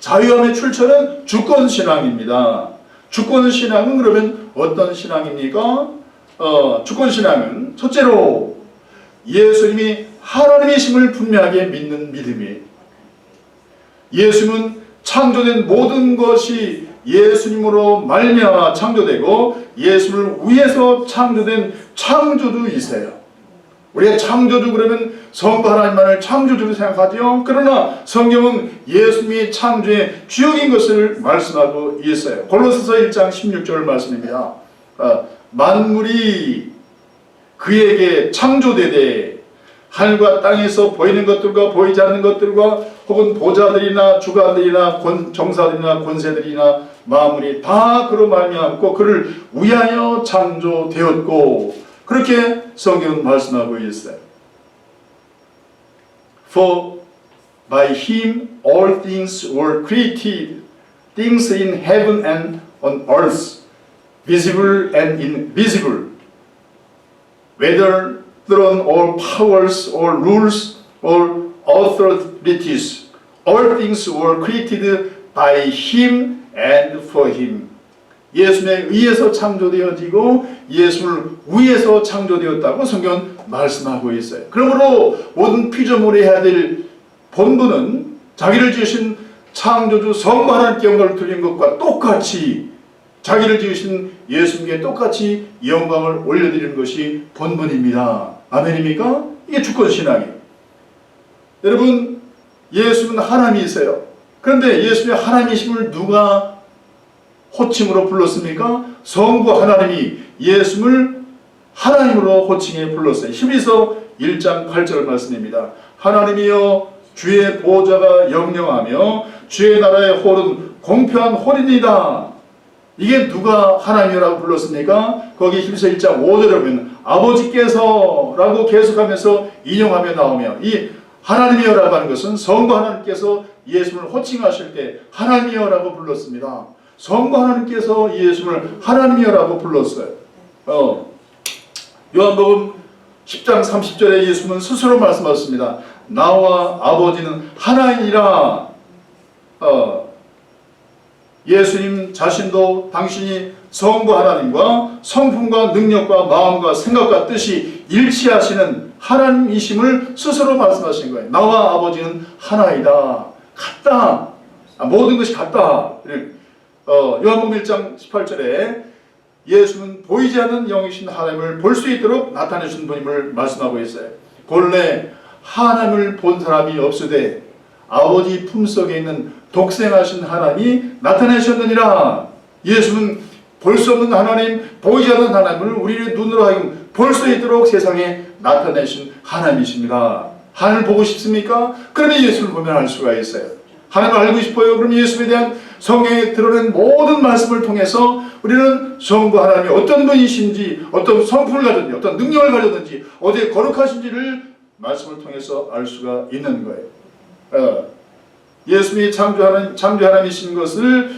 Speaker 1: 자유함의 출처는 주권신앙입니다. 주권신앙은 그러면 어떤 신앙입니까? 주권신앙은 첫째로 예수님이 하나님이심을 분명하게 믿는 믿음이에요. 예수님은 창조된 모든 것이 예수님으로 말미암아 창조되고 예수를 위해서 창조된 창조주이세요. 우리가 창조주 그러면 성부 하나님만을 창조주로 생각하죠. 그러나 성경은 예수님이 창조의 주역인 것을 말씀하고 있어요. 골로새서 1장 16절 말씀입니다. 만물이 그에게 창조되되 하늘과 땅에서 보이는 것들과 보이지 않는 것들과 혹은 보좌들이나 주관들이나 정사들이나 권세들이나 만물이 다 그로 말미암고 그를 위하여 창조되었고, 그렇게 성경은 말씀하고 있어요. For by him all things were created, things in heaven and on earth, visible and invisible, whether throne or powers or rules or authorities, all things were created by him and for him. 예수님에 의해서 창조되어지고 예수를 위해서 창조되었다고 성경은 말씀하고 있어요. 그러므로 모든 피조물이 해야 될 본분은 자기를 지으신 창조주 성부 하나님께 영광을 드리는 것과 똑같이 자기를 지으신 예수님께 똑같이 영광을 올려드리는 것이 본분입니다. 아멘입니까? 이게 주권신앙이에요. 여러분, 예수는 하나님이세요. 그런데 예수님의 하나님이심을 누가 호칭으로 불렀습니까? 성부 하나님이 예수를 하나님으로 호칭해 불렀어요. 히브리서 1장 8절 말씀입니다. 하나님이여 주의 보좌가 영영하며 주의 나라의 홀은 공평한 홀이니이다. 이게 누가 하나님이라고 불렀습니까? 거기 히브리서 1장 5절에 보면 아버지께서 라고 계속하면서 인용하며 나오며 이 하나님이여라고 하는 것은 성부 하나님께서 예수를 호칭하실 때 하나님이여라고 불렀습니다. 성부 하나님께서 예수를 하나님이여라고 불렀어요. 요한복음 10장 30절에 예수는 스스로 말씀하셨습니다. 나와 아버지는 하나이니라. 예수님 자신도 당신이 성부 하나님과 성품과 능력과 마음과 생각과 뜻이 일치하시는 하나님이심을 스스로 말씀하신 거예요. 나와 아버지는 하나이다. 같다. 모든 것이 같다. 요한복음 1장 18절에 예수는 보이지 않는 영이신 하나님을 볼 수 있도록 나타내신 분임을 말씀하고 있어요. 본래 하나님을 본 사람이 없으되 아버지 품속에 있는 독생하신 하나님이 나타내셨느니라. 예수는 볼 수 없는 하나님, 보이지 않는 하나님을 우리의 눈으로 하여금 볼 수 있도록 세상에 나타내신 하나님이십니다. 하나님을 보고 싶습니까? 그러면 예수를 보면 알 수가 있어요. 하나님을 알고 싶어요? 그럼 예수에 대한 성경에 드러낸 모든 말씀을 통해서 우리는 성부 하나님이 어떤 분이신지, 어떤 성품을 가졌는지, 어떤 능력을 가졌는지, 어디에 거룩하신지를 말씀을 통해서 알 수가 있는 거예요. 예수님이 창조 하나님이신 것을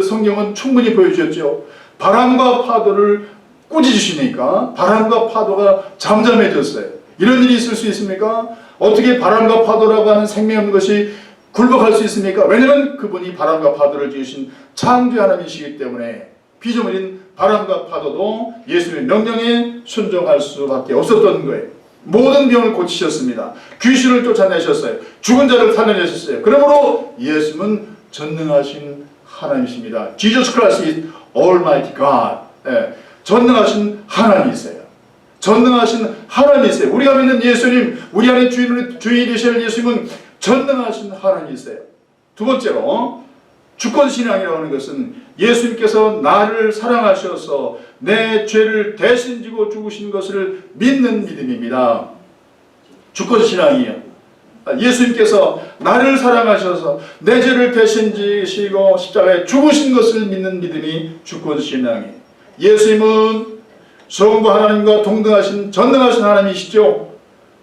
Speaker 1: 성경은 충분히 보여주셨죠. 바람과 파도를 꾸짖으시니까 바람과 파도가 잠잠해졌어요. 이런 일이 있을 수 있습니까? 어떻게 바람과 파도라고 하는 생명 없는 것이 굴복할 수 있습니까? 왜냐하면 그분이 바람과 파도를 지으신 창조 하나님이시기 때문에 피조물인 바람과 파도도 예수님의 명령에 순종할 수밖에 없었던 거예요. 모든 병을 고치셨습니다. 귀신을 쫓아내셨어요. 죽은 자를 살려내셨어요. 그러므로 예수님은 전능하신 하나님이십니다. Jesus Christ is Almighty God. 전능하신 하나님이세요. 전능하신 하나님이세요. 우리가 믿는 예수님, 우리 안에 주인이 되실 예수님은 전능하신 하나님이세요. 두 번째로 주권신앙이라고 하는 것은 예수님께서 나를 사랑하셔서 내 죄를 대신 지고 죽으신 것을 믿는 믿음입니다. 주권신앙이에요. 예수님께서 나를 사랑하셔서 내 죄를 대신 지시고 십자가에 죽으신 것을 믿는 믿음이 주권신앙이에요. 예수님은 성부 하나님과 동등하신 전능하신 하나님이시죠.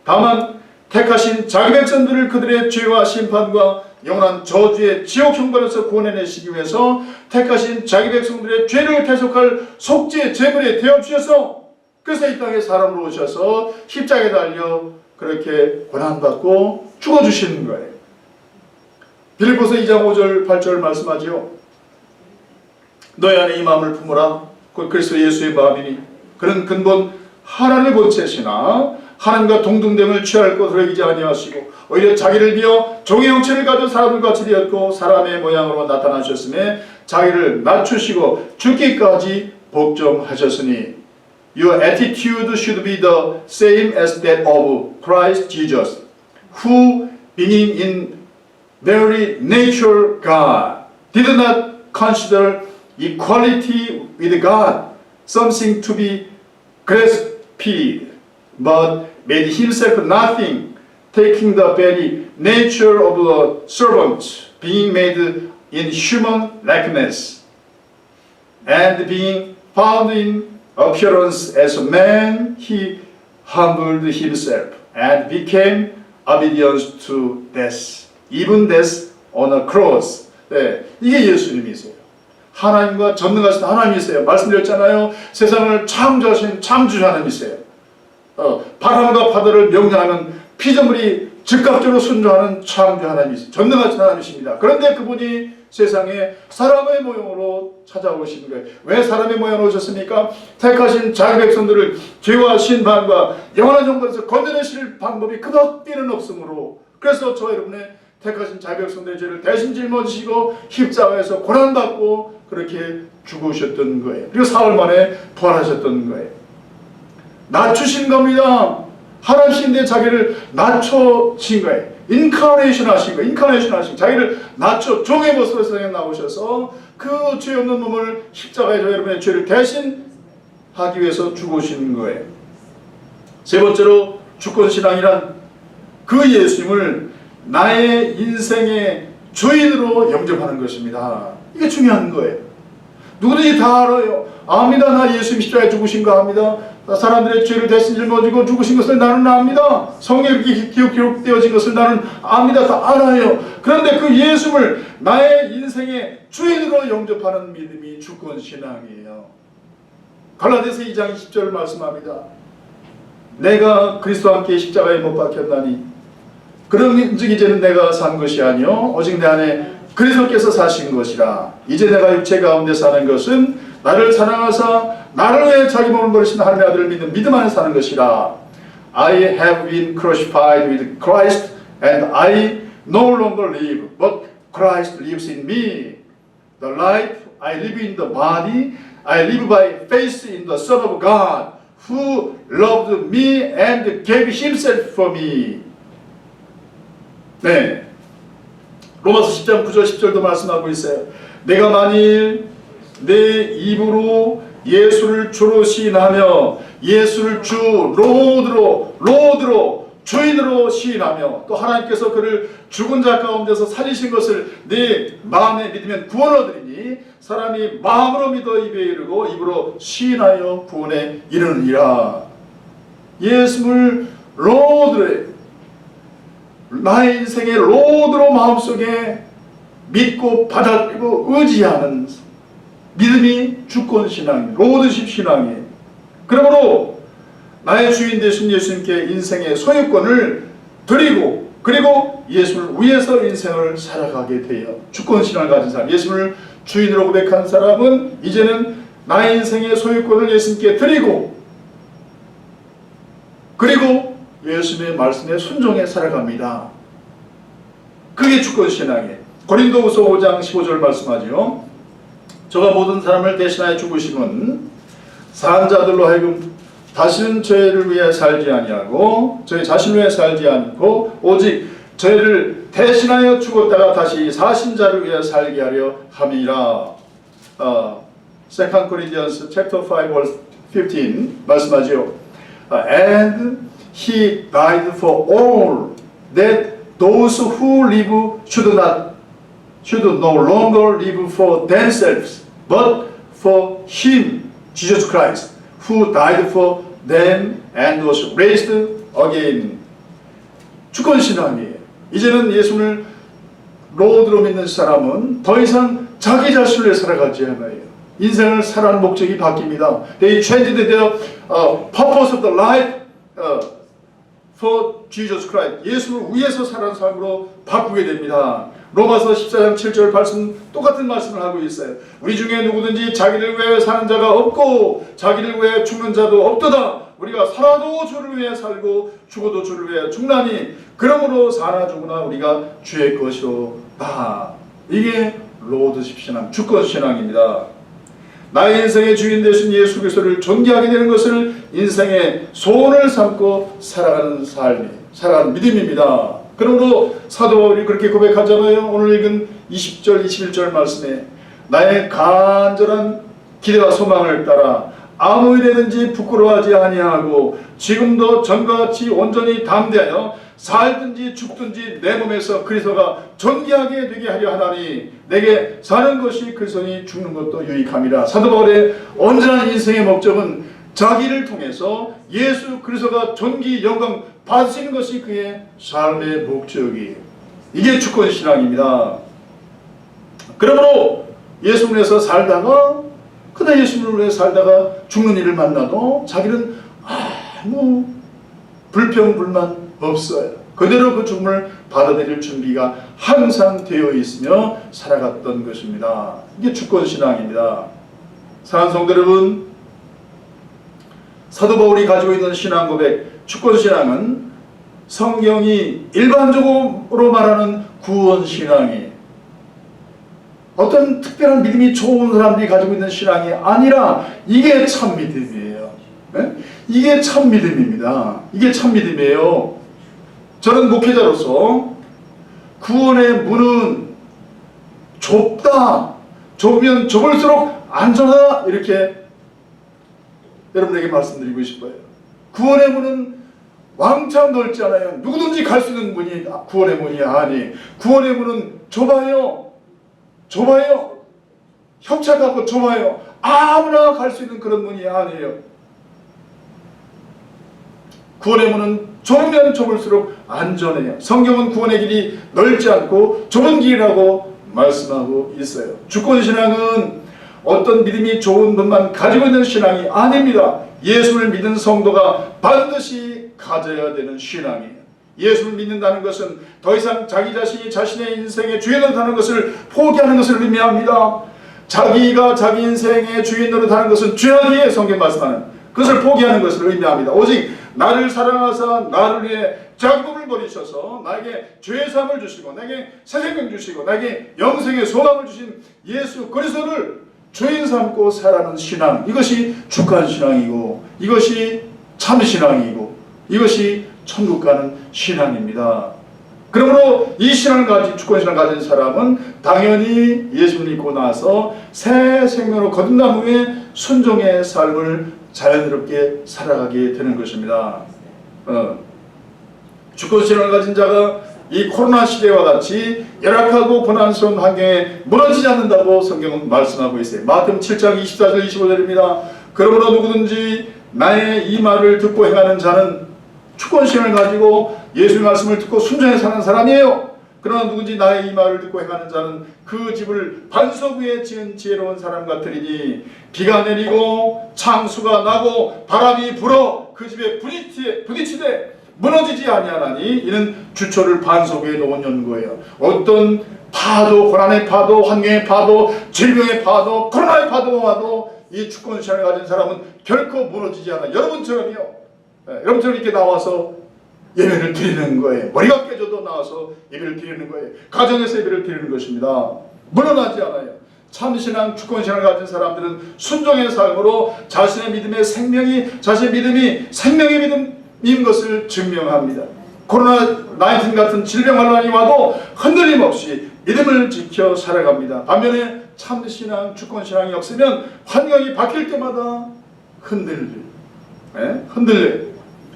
Speaker 1: 다만 택하신 자기 백성들을 그들의 죄와 심판과 영원한 저주의 지옥 형벌에서 구원해내시기 위해서 택하신 자기 백성들의 죄를 대속할 속죄 제물이 되어주셔서 그래서 이 땅에 사람으로 오셔서 십자가에 달려 그렇게 고난받고 죽어주시는 거예요. 빌립보서 2장 5절 8절 말씀하지요. 너희 안에 이 마음을 품으라. 곧 그리스도 예수의 마음이니 그는 근본 하나님의 본체시나 하나님과 동등됨을 취할 것으로 여기지 아니하시고 오히려 자기를 비어 종의 형체를 가진 사람과 같이 되었고 사람의 모양으로 나타나셨음에 자기를 낮추시고 죽기까지 복종하셨으니 Your attitude should be the same as that of Christ Jesus, who being in very nature God, did not consider equality with God something to be grasped, but made himself nothing, taking the very nature of a servant, being made in human likeness, and being found in appearance as a man, he humbled himself and became obedient to death, even death on a cross. 네, 이게 예수님이세요. 하나님과 전능하신 하나님이세요. 말씀드렸잖아요. 세상을 창조하신 창조주 하나님이세요. 바람과 바다를 명령하는 피조물이 즉각적으로 순종하는 창조 하나님이세요. 전능하신 하나님이십니다. 그런데 그분이 세상에 사람의 모형으로 찾아오신 거예요. 왜 사람의 모형으로 오셨습니까? 택하신 자기 백성들을 죄와 신방과 영원한 정벌에서 건져내실 방법이 그밖에는 없으므로, 그래서 저와 여러분의 택하신 자기 백성들의 죄를 대신 짊어지시고 십자가에서 고난받고 그렇게 죽으셨던 거예요. 그리고 사흘 만에 부활하셨던 거예요. 낮추신 겁니다. 하나님인데 자기를 낮춰진 거예요. 인카네이션 하신 거예요. 인카네이션 하신 거예요. 자기를 낮춰 종의 모습으로 세상에 나오셔서 그 죄 없는 몸을 십자가에 저 여러분의 죄를 대신 하기 위해서 죽으신 거예요. 세 번째로 주권신앙이란 그 예수님을 나의 인생의 주인으로 영접하는 것입니다. 이게 중요한 거예요. 누구든지 다 알아요. 압니다. 나 예수님 십자가에 죽으신 거 압니다. 사람들의 죄를 대신 짊어지고 죽으신 것을 나는 압니다. 성경에 이렇게 기록되어진 것을 나는 압니다. 다 알아요. 그런데 그 예수를 나의 인생의 주인으로 영접하는 믿음이 주권신앙이에요. 갈라디아서 2장 10절 말씀합니다. 내가 그리스도와 함께 십자가에 못 박혔나니 그런즉 이제는 내가 산 것이 아니요 오직 내 안에 그리스도께서 사신 것이라. 이제 내가 육체 가운데 사는 것은 나를 사랑하사 나를 위해 자기 몸을 버리신 하나님의 아들을 믿는 믿음 안에 사는 것이라. I have been crucified with Christ and I no longer live but Christ lives in me. The life I live in the body I live by faith in the Son of God who loved me and gave himself for me. 네, 로마서 10장 9절 10절도 말씀하고 있어요. 내가 만일 내 입으로 예수를 주로 시인하며 예수를 주 로드로 주인으로 시인하며 또 하나님께서 그를 죽은 자 가운데서 살리신 것을 네 마음에 믿으면 구원을 얻으리니 사람이 마음으로 믿어 입에 이르고 입으로 시인하여 구원에 이르느니라. 예수를 로드로, 나의 인생의 로드로 마음속에 믿고 받아들이고 의지하는 믿음이 주권신앙이에요. 로드십 신앙이에요. 그러므로 나의 주인 되신 예수님께 인생의 소유권을 드리고 그리고 예수를 위해서 인생을 살아가게 돼요. 주권신앙을 가진 사람, 예수를 주인으로 고백한 사람은 이제는 나의 인생의 소유권을 예수님께 드리고 그리고 예수님의 말씀에 순종해 살아갑니다. 그게 주권신앙이에요. 고린도후서 5장 15절 말씀하죠. 저가 모든 사람을 대신하여 죽으심은 산 자들로 하여금 다시는 죄를 위해 살지 아니하고 저희 자신을 위해 살지 않고 오직 죄를 대신하여 죽었다가 다시 사신 자를 위해 살게 하려 함이라. 2 Corinthians chapter 5 verse 15 말씀하죠. And he died for all that those who live should no longer live for themselves but for him, Jesus Christ, who died for them and was raised again. 주권신앙이에요. 이제는 예수를 로드로 믿는 사람은 더 이상 자기 자신을 위해 살아가지 않아요. 인생을 살아가는 목적이 바뀝니다. They changed their purpose of the life for Jesus Christ. 예수를 위해서 살아가는 삶으로 바꾸게 됩니다. 로마서 14장 7절 말씀 똑같은 말씀을 하고 있어요. 우리 중에 누구든지 자기를 위해 사는 자가 없고 자기를 위해 죽는 자도 없도다. 우리가 살아도 주를 위해 살고 죽어도 주를 위해 죽나니 그러므로 사나 죽으나 우리가 주의 것이로다. 이게 로드십 신앙, 주권 신앙입니다. 나의 인생의 주인 되신 예수 그리스도를 존귀하게 되는 것을 인생의 소원을 삼고 살아가는 삶이, 살아가는 믿음입니다. 그러므로 사도 바울이 그렇게 고백하잖아요. 오늘 읽은 20절 21절 말씀에 나의 간절한 기대와 소망을 따라 아무 일에든지 부끄러워하지 아니하고 지금도 전과 같이 온전히 담대하여 살든지 죽든지 내 몸에서 그리스도가 존귀하게 되게 하려 하나니 내게 사는 것이 그리스도니 죽는 것도 유익함이라. 사도 바울의 온전한 인생의 목적은 자기를 통해서 예수 그리스도가 존귀 영광 받으시는 것이 그의 삶의 목적이에요. 이게 주권신앙입니다. 그러므로 예수님을 위해서 살다가 그다 예수님을 위해 살다가 죽는 일을 만나도 자기는 아무 불평 불만 없어요. 그대로 그 죽음을 받아들일 준비가 항상 되어 있으며 살아갔던 것입니다. 이게 주권신앙입니다. 사랑하는 성도 여러분, 사도 바울이 가지고 있는 신앙 고백, 주권신앙은 성경이 일반적으로 말하는 구원신앙이에요. 어떤 특별한 믿음이 좋은 사람들이 가지고 있는 신앙이 아니라 이게 참 믿음이에요. 네? 이게 참 믿음입니다. 이게 참 믿음이에요. 저는 목회자로서 구원의 문은 좁다, 좁으면 좁을수록 안전하다, 이렇게 여러분에게 말씀드리고 싶어요. 구원의 문은 왕창 넓지 않아요. 누구든지 갈 수 있는 문이 구원의 문이 아니, 구원의 문은 좁아요. 좁아요. 협착하고 좁아요. 아무나 갈 수 있는 그런 문이 아니에요. 구원의 문은 좁으면 좁을수록 안전해요. 성경은 구원의 길이 넓지 않고 좁은 길이라고 말씀하고 있어요. 주권신앙은 어떤 믿음이 좋은 분만 가지고 있는 신앙이 아닙니다. 예수를 믿는 성도가 반드시 가져야 되는 신앙이에요. 예수를 믿는다는 것은 더 이상 자기 자신이 자신의 인생의 주인 노릇하는 것을 포기하는 것을 의미합니다. 자기가 자기 인생의 주인 노릇하는 것은 죄악이에요. 성경 말씀하는 그것을 포기하는 것을 의미합니다. 오직 나를 사랑하사 나를 위해 자기 몸을 버리셔서 나에게 죄의 사함을 주시고 나에게 새 생명 주시고 나에게 영생의 소망을 주신 예수 그리스도를 주인 삼고 살아가는 신앙, 이것이 주권신앙이고 이것이 참신앙이고 이것이 천국 가는 신앙입니다. 그러므로 이 신앙을 가진 주권신앙을 가진 사람은 당연히 예수를 믿고 나서 새 생명으로 거듭난 후에 순종의 삶을 자연스럽게 살아가게 되는 것입니다. 주권신앙을 가진 자가 이 코로나 시대와 같이 열악하고 고난스러운 환경에 무너지지 않는다고 성경은 말씀하고 있어요. 마태복음 7장 24절 25절입니다. 그러므로 누구든지 나의 이 말을 듣고 행하는 자는 주권신앙을 가지고 예수의 말씀을 듣고 순종해 사는 사람이에요. 그러나 누군지 나의 이 말을 듣고 행하는 자는 그 집을 반석 위에 지은 지혜로운 사람 같으리니 비가 내리고 창수가 나고 바람이 불어 그 집에 부딪히되 무너지지 아니하나니 이는 주초를 반석 위에 놓은 연고예요. 어떤 파도, 고난의 파도, 환경의 파도, 질병의 파도, 코로나의 파도가 와도 이 주권신앙을 가진 사람은 결코 무너지지 않아요. 여러분처럼요. 여러분처럼 이렇게 나와서 예배를 드리는 거예요. 머리가 깨져도 나와서 예배를 드리는 거예요. 가정에서 예배를 드리는 것입니다. 물러나지 않아요. 참신앙, 주권신앙을 가진 사람들은 순종의 삶으로 자신의 믿음이 생명의 믿음인 것을 증명합니다. 코로나19 같은 질병 환란이 와도 흔들림 없이 믿음을 지켜 살아갑니다. 반면에 참신앙, 주권신앙이 없으면 환경이 바뀔 때마다 흔들려요.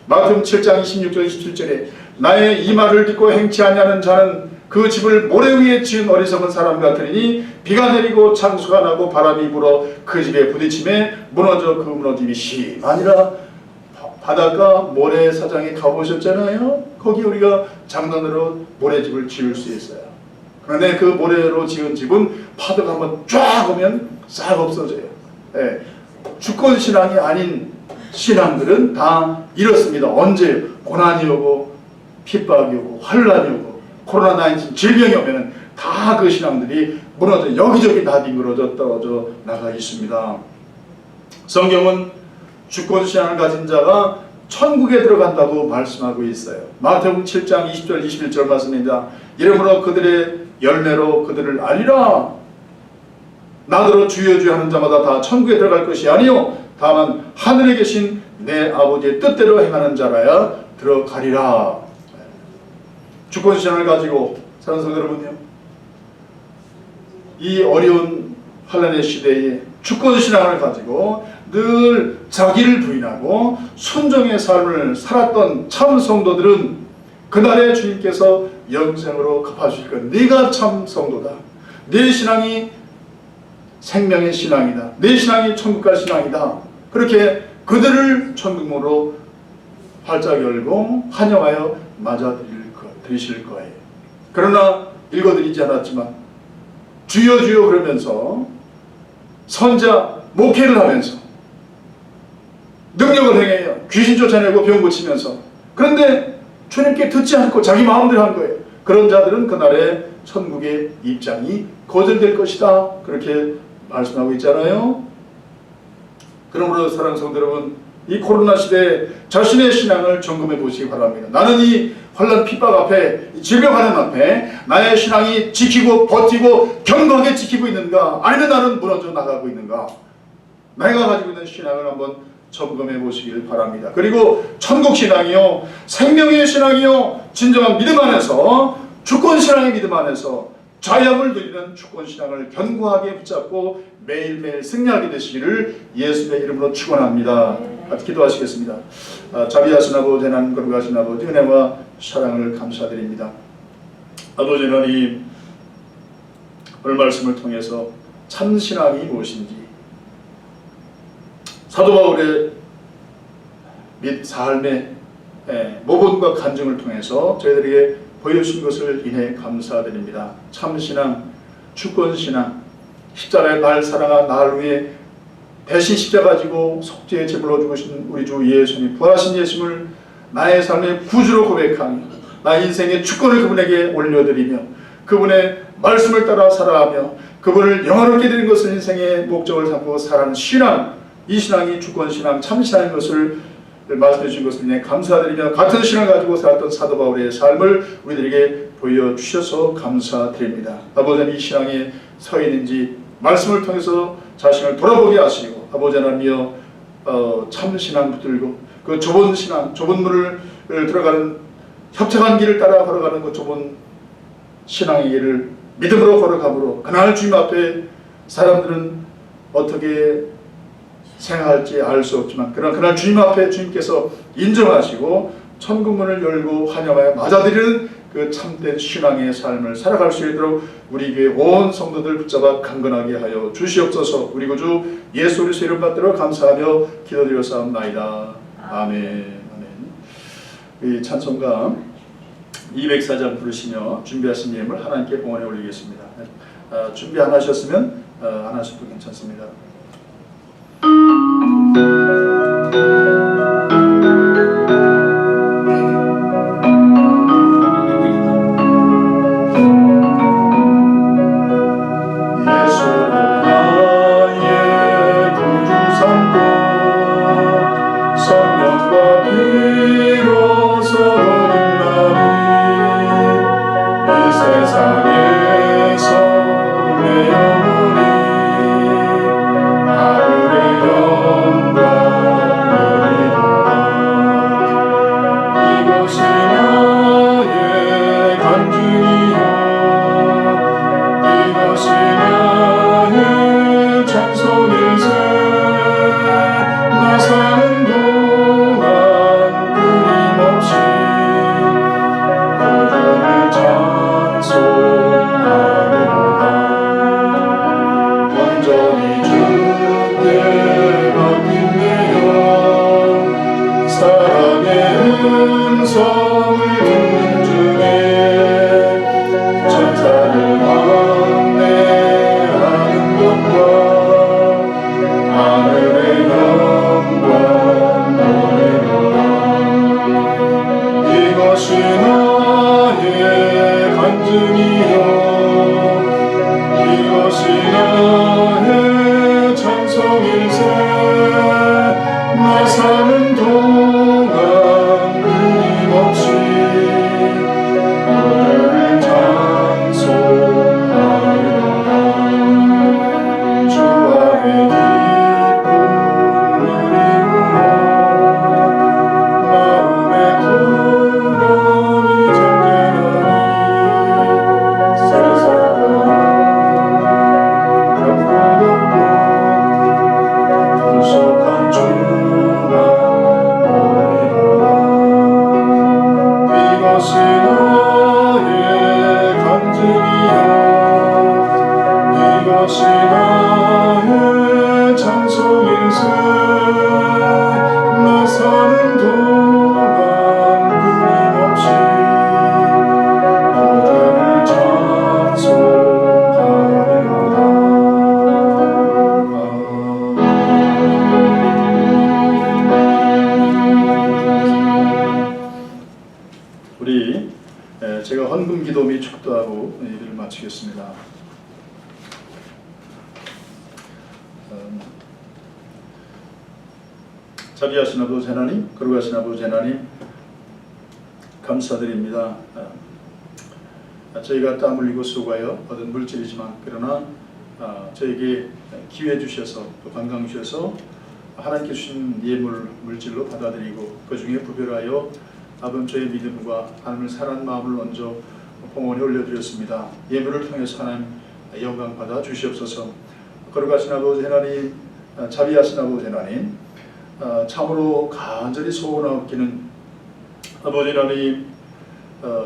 Speaker 1: 마태복음 7장 26절 27절에 나의 이 말을 듣고 행치 아니하는 자는 그 집을 모래 위에 지은 어리석은 사람 같으니 비가 내리고 창수가 나고 바람이 불어 그 집에 부딪힘에 무너져 그 무너짐이 심하니라. 바닷가 모래사장에 가보셨잖아요. 거기 우리가 장난으로 모래집을 지을 수 있어요. 그런데 그 모래로 지은 집은 파도가 한번 쫙 오면 싹 없어져요. 주권신앙이 아닌 신앙들은 다 이렇습니다. 언제 고난이 오고 핍박이 오고 환란이 오고 코로나19 질병이 오면 다 그 신앙들이 무너져 여기저기 다 뒹굴어져 떨어져 나가 있습니다. 성경은 주권신앙을 가진 자가 천국에 들어간다고 말씀하고 있어요. 마태복음 7장 20절 21절 말씀입니다. 이러므로 그들의 열매로 그들을 알리라. 나더러 주여 주여 하는 자마다 다 천국에 들어갈 것이 아니요 다만 하늘에 계신 내 아버지의 뜻대로 행하는 자라야 들어가리라. 주권신앙을 가지고 사는 성도 여러분요, 이 어려운 환란의 시대에 주권신앙을 가지고 늘 자기를 부인하고 순종의 삶을 살았던 참 성도들은 그날에 주님께서 영생으로 갚아주실 것. 네가 참 성도다. 네 신앙이 생명의 신앙이다. 내 신앙이 천국갈 신앙이다. 그렇게 그들을 천국으로 활짝 열고 환영하여 맞아들이실 거예요. 그러나 읽어드리지 않았지만 주여 주여 그러면서 선자 목회를 하면서 능력을 행해요. 귀신 쫓아내고 병 고치면서. 그런데 주님께 듣지 않고 자기 마음대로 한 거예요. 그런 자들은 그날에 천국의 입장이 거절될 것이다. 그렇게 말씀하고 있잖아요. 그러므로 사랑하는 성도 여러분, 이 코로나 시대에 자신의 신앙을 점검해 보시기 바랍니다. 나는 이 환난 핍박 앞에, 질병 환난 앞에 나의 신앙이 지키고 버티고 견고하게 지키고 있는가, 아니면 나는 무너져 나가고 있는가. 내가 가지고 있는 신앙을 한번 점검해 보시길 바랍니다. 그리고 천국 신앙이요, 생명의 신앙이요, 진정한 믿음 안에서, 주권 신앙의 믿음 안에서 자양을 누리는 주권 신앙을 견고하게 붙잡고 매일매일 승리하게 되시기를 예수의 이름으로 축원합니다. 기도하시겠습니다. 자비하신 아버지, 하나님 거룩하신 아버지, 은혜와 사랑을 감사드립니다. 아버지 하나님, 오늘 말씀을 통해서 참 신앙이 무엇인지, 사도 바울의 및 삶의 모범과 간증을 통해서 저희들에게 보여주신 것을 인해 감사드립니다. 참신앙, 주권신앙, 십자가의 날 사랑한 날 위에 대신 십자가 지고 속죄의 제물로 죽으신 우리 주 예수님, 부활하신 예수님을 나의 삶의 구주로 고백하며 나의 인생의 주권을 그분에게 올려드리며 그분의 말씀을 따라 살아가며 그분을 영원롭게 드린 것을 인생의 목적을 삼고 살아가는 신앙, 이 신앙이 주권신앙, 참신앙인 것을 말씀해 주신 것을 인해 감사드리며 같은 신앙을 가지고 살았던 사도 바울의 삶을 우리들에게 보여주셔서 감사드립니다. 아버지, 이 신앙에 서 있는지 말씀을 통해서 자신을 돌아보게 하시고, 아버지 하나님이여, 참신앙 붙들고 그 좁은 신앙, 좁은 문을 들어가는 협착한 길을 따라 걸어가는 그 좁은 신앙의 길을 믿음으로 걸어가므로 그날 주님 앞에 사람들은 어떻게 생각할지 알 수 없지만 그러나 그날 주님 앞에 주님께서 인정하시고 천국문을 열고 환영하여 맞아들이는 그 참된 신앙의 삶을 살아갈 수 있도록 우리 교회 온 성도들 붙잡아 강건하게 하여 주시옵소서. 우리 구주 예수 그리스도 이름 받들어 감사하며 기도드렸사옵나이다. 아멘. 아멘. 이 찬송가 204장 부르시며 준비하신 예물 하나님께 봉헌해 올리겠습니다. 준비 안 하셨으면 안 하셔도 괜찮습니다.
Speaker 2: 이것이 나의 찬송일세
Speaker 1: 헌금 기도 및 축도하고 일을 마치겠습니다. 자비하신 아버지 하나님, 거룩하신 아버지 하나님, 감사드립니다. 저희가 땀 흘리고 수고하여 얻은 물질이지만 그러나 저에게 기회 주셔서 또 건강 주셔서 하나님께 주신 예물 물질로 받아들이고 그 중에 부별하여 아버지의 믿음과 하나님을 사랑하는 마음을 얹어 봉헌에 올려드렸습니다. 예물을 통해서 하나님 영광 받아 주시옵소서. 거룩하신 아버지 하나님, 자비하신 아버지 하나님, 참으로 간절히 소원하옵기는 아버지 하나님,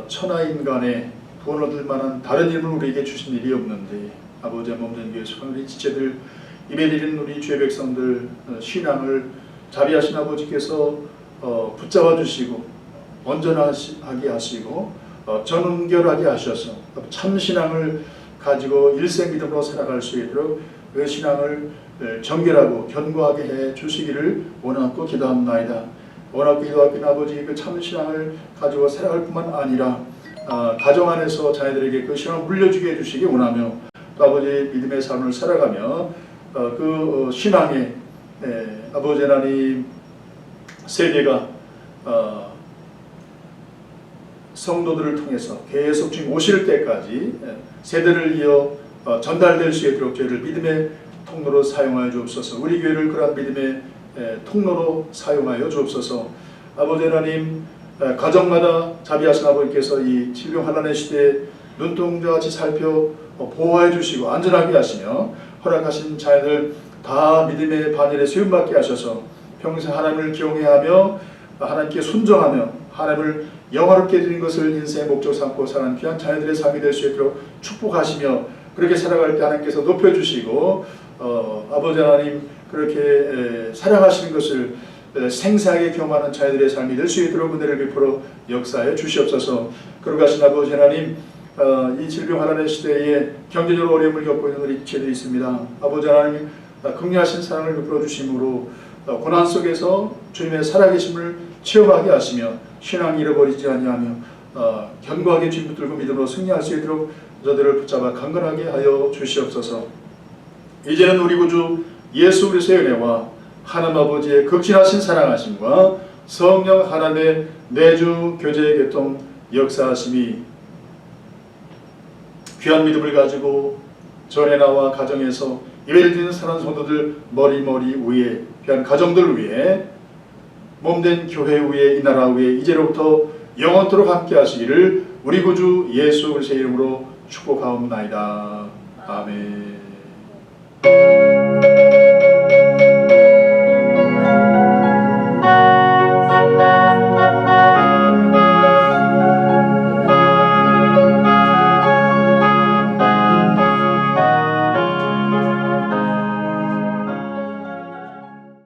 Speaker 1: 천하인간에 구원 얻을 만한 다른 힘을 우리에게 주신 일이 없는데 아버지의 몸된 교회 우리 지체들 예배드리는 우리 주의 백성들 신앙을 자비하신 아버지께서 붙잡아 주시고 온전하게 하시고 전운결하게 하셔서 참 신앙을 가지고 일생 믿음으로 살아갈 수 있도록 그 신앙을 정결하고 견고하게 해 주시기를 원하고 기도합나이다. 원하고 기도하기는 아버지 그 참 신앙을 가지고 살아갈 뿐만 아니라 가정 안에서 자녀들에게 그 신앙을 물려주게 해주시기 원하며 또 아버지 믿음의 삶을 살아가며 그 신앙의 아버지 하나님 세대가 성도들을 통해서 계속 지금 오실 때까지 세대를 이어 전달될 수 있도록 저희를 믿음의 통로로 사용하여 주옵소서. 우리 교회를 그러한 믿음의 통로로 사용하여 주옵소서. 아버지 하나님, 가정마다 자비하신 아버지께서 이 질병 환난의 시대에 눈동자같이 살펴 보호해 주시고 안전하게 하시며 허락하신 자녀들 다 믿음의 반열에 세움받게 하셔서 평생 하나님을 경외하며 하나님께 순종하며 하나님을 영화롭게 드린 것을 인생의 목적 삼고 사는 귀한 자녀들의 삶이 될 수 있도록 축복하시며 그렇게 살아갈 때 하나님께서 높여주시고 아버지 하나님 그렇게 사랑하시는 것을 생생하게 경험하는 자녀들의 삶이 될 수 있도록 은혜를 베풀어 역사해 주시옵소서. 거룩하신 아버지 하나님, 이 질병 환난의 시대에 경제적으로 어려움을 겪고 있는 우리 지체들이 있습니다. 아버지 하나님, 긍휼하신 사랑을 베풀어 주심으로 고난 속에서 주님의 살아계심을 체험하게 하시며 신앙 잃어버리지 아니하며 견고하게 주님 붙들고 믿음으로 승리할 수 있도록 저들을 붙잡아 강건하게 하여 주시옵소서. 이제는 우리 구주 예수 그리스도의 은혜와 하나님 아버지의 극진하신 사랑하심과 성령 하나님의 내주 교제의 교통 역사하심이 귀한 믿음을 가지고 전에 나와 가정에서 예배를 드리는 사랑하는 성도들 머리 위에 귀한 가정들 위에 몸된 교회 위에 이 나라 위에 이제로부터 영원토록 함께 하시기를 우리 구주 예수 그리스도의 이름으로 축복하옵나이다. 아멘.